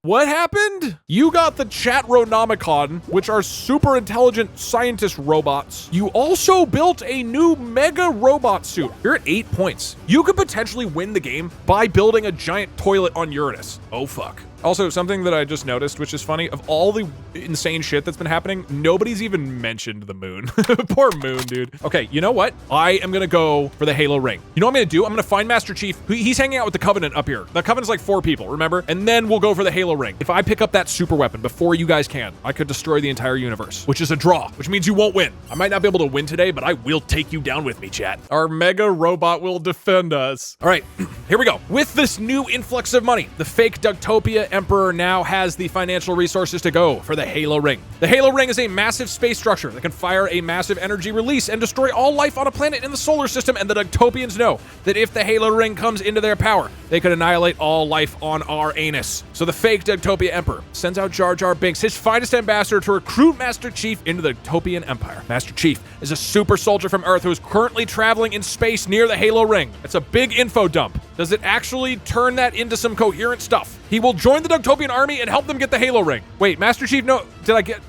What happened? You got the Chatronomicon, which are super intelligent scientist robots. You also built a new mega robot suit. You're at 8 points. You could potentially win the game by building a giant toilet on Uranus. Oh, fuck. Also, something that I just noticed, which is funny, of all the insane shit that's been happening, nobody's even mentioned the moon. Poor moon, dude. Okay, you know what? I am gonna go for the Halo ring. You know what I'm gonna do? I'm gonna find Master Chief. He's hanging out with the Covenant up here. The Covenant's like 4 people, remember? And then we'll go for the Halo ring. If I pick up that super weapon before you guys can, I could destroy the entire universe, which is a draw, which means you won't win. I might not be able to win today, but I will take you down with me, chat. Our mega robot will defend us. All right, here we go. With this new influx of money, the fake DugTopia Emperor now has the financial resources to go for the Halo ring. The Halo ring is a massive space structure that can fire a massive energy release and destroy all life on a planet in the solar system, and the DugTopians know that if the Halo ring comes into their power, they could annihilate all life on Uranus. So the fake DugTopia Emperor sends out Jar Jar Binks, his finest ambassador, to recruit Master Chief into the DugTopian Empire. Master Chief is a super soldier from Earth who is currently traveling in space near the Halo ring. It's a big info dump. Does it actually turn that into some coherent stuff? He will join the DugTopian army and help them get the Halo ring. Wait, Master Chief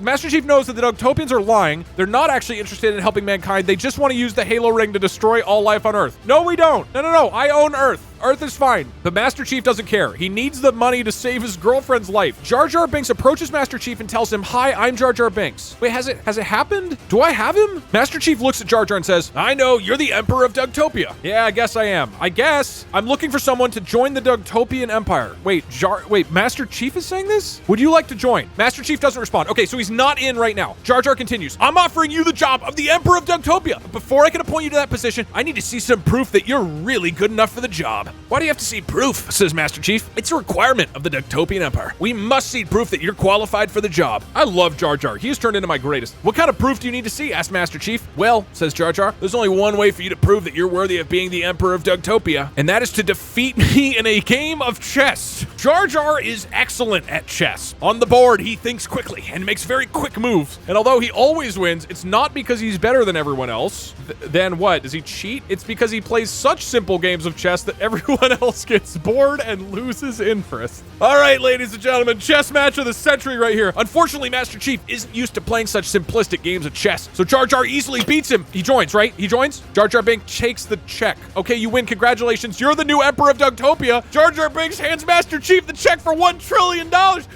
Master Chief knows that the DugTopians are lying. They're not actually interested in helping mankind. They just want to use the Halo ring to destroy all life on Earth. No, we don't. No. I own Earth. Earth is fine. But Master Chief doesn't care. He needs the money to save his girlfriend's life. Jar Jar Binks approaches Master Chief and tells him, "Hi, I'm Jar Jar Binks." Wait, has it happened? Do I have him? Master Chief looks at Jar Jar and says, "I know, you're the Emperor of DugTopia." Yeah, I guess I am. I'm looking for someone to join the DugTopian Empire. Wait, Master Chief is saying this? Would you like to join? Master Chief doesn't respond. Okay, so he's not in right now. Jar Jar continues, "I'm offering you the job of the Emperor of DugTopia. But before I can appoint you to that position, I need to see some proof that you're really good enough for the job." "Why do you have to see proof?" says Master Chief. "It's a requirement of the DugTopian Empire. We must see proof that you're qualified for the job." I love Jar Jar. He has turned into my greatest. "What kind of proof do you need to see?" asked Master Chief. "Well," says Jar Jar, "there's only one way for you to prove that you're worthy of being the Emperor of DugTopia, and that is to defeat me in a game of chess." Jar Jar is excellent at chess. On the board, he thinks quickly and makes very quick moves. And although he always wins, it's not because he's better than everyone else. Then what? Does he cheat? It's because he plays such simple games of chess that everyone else gets bored and loses interest. All right, ladies and gentlemen, chess match of the century right here. Unfortunately, Master Chief isn't used to playing such simplistic games of chess, so Jar Jar easily beats him. He joins, right? He joins? Jar Jar Binks takes the check. Okay, you win. Congratulations. You're the new Emperor of DugTopia. Jar Jar Binks hands Master Chief the check for $1 trillion.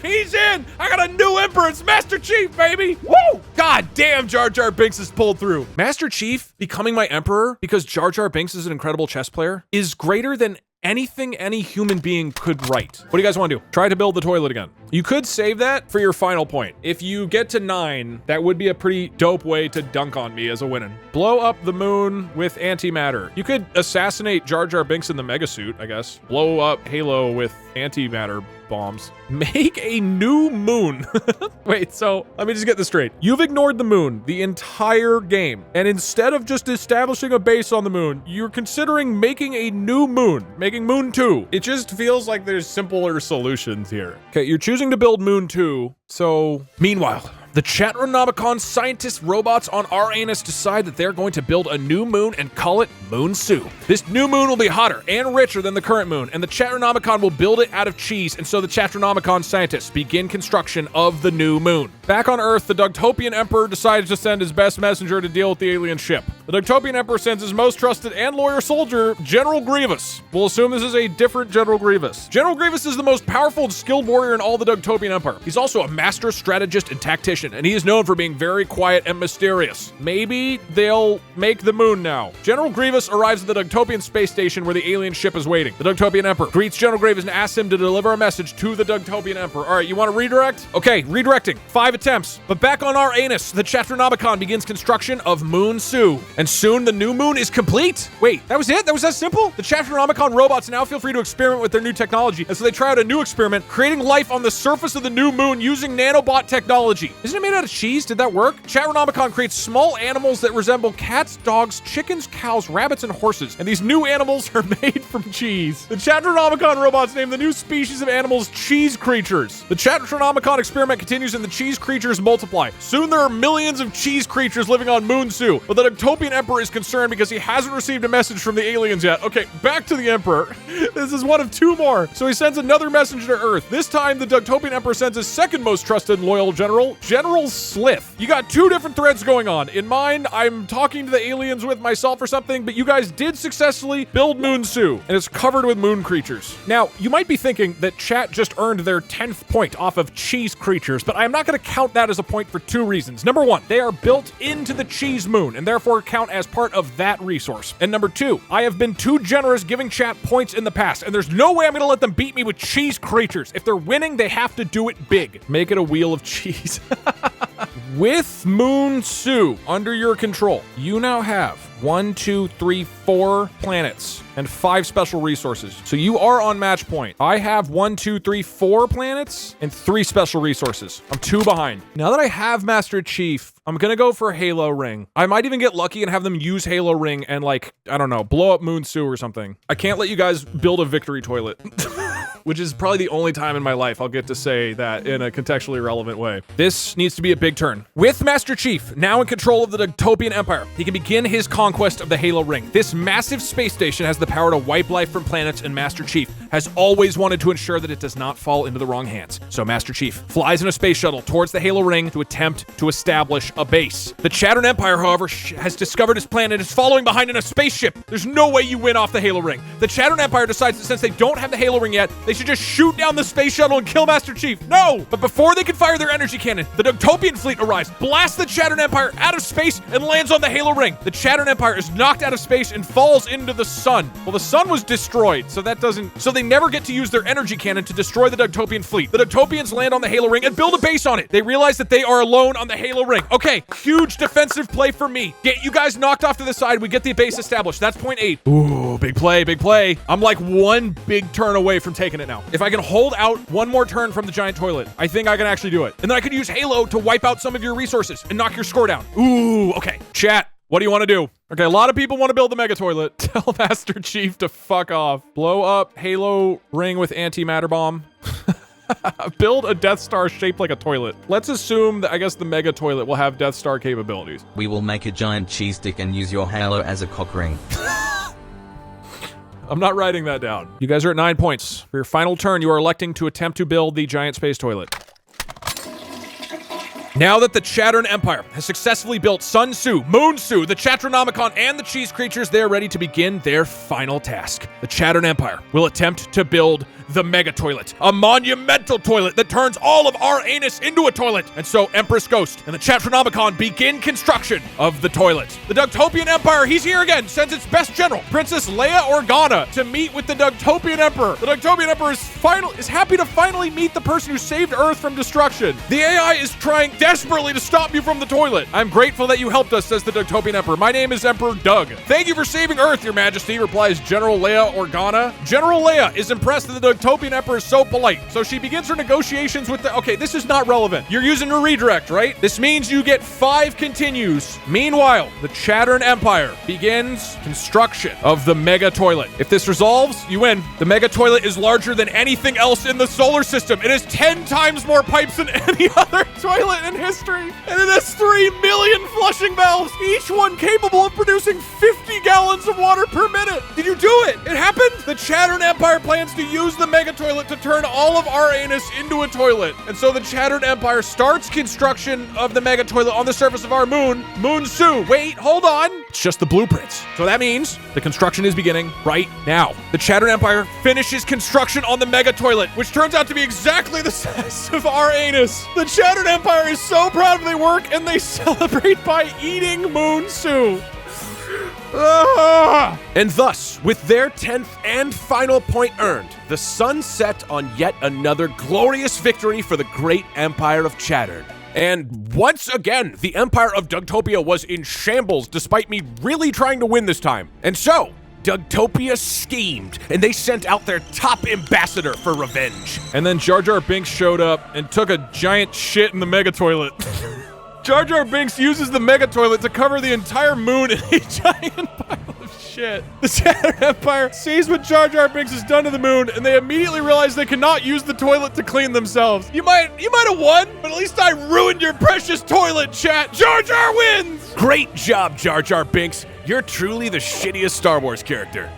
He's in. I got a new Emperor. It's Master Chief, baby. Woo! God damn, Jar Jar Binks is pulled through. Master Chief becoming my Emperor because Jar Jar Binks is an incredible chess player is greater than anything any human being could write. What do you guys want to do? Try to build the toilet again. You could save that for your final point. If you get to 9, that would be a pretty dope way to dunk on me as a winning. Blow up the moon with antimatter. You could assassinate Jar Jar Binks in the mega suit, I guess. Blow up Halo with antimatter bombs. Make a new moon. Wait, so let me just get this straight. You've ignored the moon the entire game, and instead of just establishing a base on the moon, you're considering making a new moon, making Moon 2. It just feels like there's simpler solutions here. Okay, you're choosing to build Moon 2, so meanwhile, the Chatronomicon scientist robots on our anus decide that they're going to build a new moon and call it Moon Sue. This new moon will be hotter and richer than the current moon, and the Chatronomicon will build it out of cheese, and so the Chatronomicon scientists begin construction of the new moon. Back on Earth, the DugTopian Emperor decides to send his best messenger to deal with the alien ship. The DugTopian Emperor sends his most trusted and loyal soldier, General Grievous. We'll assume this is a different General Grievous. General Grievous is the most powerful and skilled warrior in all the DugTopian Empire. He's also a master strategist and tactician, and he is known for being very quiet and mysterious. Maybe they'll make the moon now. General Grievous arrives at the DugTopian space station where the alien ship is waiting. The DugTopian Emperor greets General Grievous and asks him to deliver a message to the DugTopian Emperor. All right, you want to redirect? Okay, redirecting. 5 attempts. But back on our anus, the Chatronomicon begins construction of Moon Sue. And soon the new moon is complete. Wait, that was it? That was that simple? The Chatronomicon robots now feel free to experiment with their new technology. And so they try out a new experiment, creating life on the surface of the new moon using nanobot technology. Isn't it made out of cheese? Did that work? Chatronomicon creates small animals that resemble cats, dogs, chickens, cows, rabbits, and horses. And these new animals are made from cheese. The Chatronomicon robots name the new species of animals cheese creatures. The Chatronomicon experiment continues and the cheese creatures multiply. Soon there are millions of cheese creatures living on Moon Sue. But the DugTopian Emperor is concerned because he hasn't received a message from the aliens yet. Okay, back to the Emperor. This is one of 2 more. So he sends another messenger to Earth. This time, the DugTopian Emperor sends his second most trusted and loyal general, General Slith. You got 2 different threads going on. In mine, I'm talking to the aliens with myself or something, but you guys did successfully build Moon Sue, and it's covered with moon creatures. Now, you might be thinking that chat just earned their 10th point off of cheese creatures, but I'm not going to count that as a point for 2 reasons. Number 1, they are built into the cheese moon, and therefore count as part of that resource. And number 2, I have been too generous giving chat points in the past, and there's no way I'm going to let them beat me with cheese creatures. If they're winning, they have to do it big. Make it a wheel of cheese. With Moon Sue under your control, you now have 1, 2, 3, 4 planets and 5 special resources. So you are on match point. I have 1, 2, 3, 4 planets and 3 special resources. I'm 2 behind. Now that I have Master Chief, I'm gonna go for Halo Ring. I might even get lucky and have them use Halo Ring and, like, I don't know, blow up Moon Sue or something. I can't let you guys build a victory toilet. Which is probably the only time in my life I'll get to say that in a contextually relevant way. This needs to be a big turn. With Master Chief now in control of the DugTopian Empire, he can begin his conquest of the Halo Ring. This massive space station has the power to wipe life from planets, and Master Chief has always wanted to ensure that it does not fall into the wrong hands. So Master Chief flies in a space shuttle towards the Halo Ring to attempt to establish a base. The Chattern Empire, however, has discovered his plan and is following behind in a spaceship. There's no way you win off the Halo Ring. The Chattern Empire decides that since they don't have the Halo Ring yet, they should just shoot down the space shuttle and kill Master Chief. No! But before they can fire their energy cannon, the DugTopian fleet arrives, blasts the Chattern Empire out of space, and lands on the Halo Ring. The Chattern Empire is knocked out of space and falls into the sun. Well, the sun was destroyed, so they never get to use their energy cannon to destroy the DugTopian fleet. The DugTopians land on the Halo Ring and build a base on it. They realize that they are alone on the Halo Ring. Okay, huge defensive play for me. Get you guys knocked off to the side. We get the base established. That's point 8. Ooh, big play, big play. I'm like 1 big turn away from taking it now. If I can hold out 1 more turn from the giant toilet, I think I can actually do it. And then I could use Halo to wipe out some of your resources and knock your score down. Ooh, okay. Chat, What do you want to do? Okay, a lot of people want to build the mega toilet. Tell Master Chief to fuck off. Blow up Halo ring with antimatter bomb. Build a Death Star shaped like a toilet. Let's assume that I guess the mega toilet will have Death Star capabilities. We will make a giant cheese stick and use your halo as a cock ring. I'm not writing that down. You guys are at 9 points. For your final turn, you are electing to attempt to build the giant space toilet. Now that the Chattern Empire has successfully built Sun Tzu, Moon Tzu, the Chatronomicon, and the cheese creatures, they're ready to begin their final task. The Chattern Empire will attempt to build the mega toilet, a monumental toilet that turns all of our anus into a toilet. And so Empress Ghost and the Chatronomicon begin construction of the toilet. The DugTopian Empire, he's here again, sends its best general, Princess Leia Organa, to meet with the DugTopian Emperor. The DugTopian Emperor is happy to finally meet the person who saved Earth from destruction. The AI is trying desperately to stop you from the toilet. I'm grateful that you helped us, says the DugTopian Emperor. My name is Emperor Doug. Thank you for saving Earth, Your Majesty, replies General Leia Organa. General Leia is impressed that the DugTopian Emperor is so polite, so she begins her negotiations with the... Okay, this is not relevant. You're using a redirect, right? This means you get 5 continues. Meanwhile, the Chattern Empire begins construction of the mega toilet. If this resolves, you win. The mega toilet is larger than anything else in the solar system. It has 10 times more pipes than any other toilet in history. And it has 3 million flushing valves, each one capable of producing 50 gallons of water per minute. Did you do it? It happened? The Chattern Empire plans to use the mega toilet to turn all of our anus into a toilet. And so the Chattern Empire starts construction of the mega toilet on the surface of our moon, Moon Tzu. Wait, hold on. It's just the blueprints. So that means the construction is beginning right now. The Chattern Empire finishes construction on the mega toilet, which turns out to be exactly the size of our anus. The Chattern Empire is so proud of their work, and they celebrate by eating Moon Tzu. And thus, with their 10th and final point earned, the sun set on yet another glorious victory for the great empire of Chattern. And once again, the empire of Dougtopia was in shambles despite me really trying to win this time. And so, Dougtopia schemed, and they sent out their top ambassador for revenge. And then Jar Jar Binks showed up and took a giant shit in the mega toilet. Jar Jar Binks uses the mega toilet to cover the entire moon in a giant pile of shit. The Chattern Empire sees what Jar Jar Binks has done to the moon, and they immediately realize they cannot use the toilet to clean themselves. You might have won, but at least I ruined your precious toilet, chat. Jar Jar wins! Great job, Jar Jar Binks. You're truly the shittiest Star Wars character.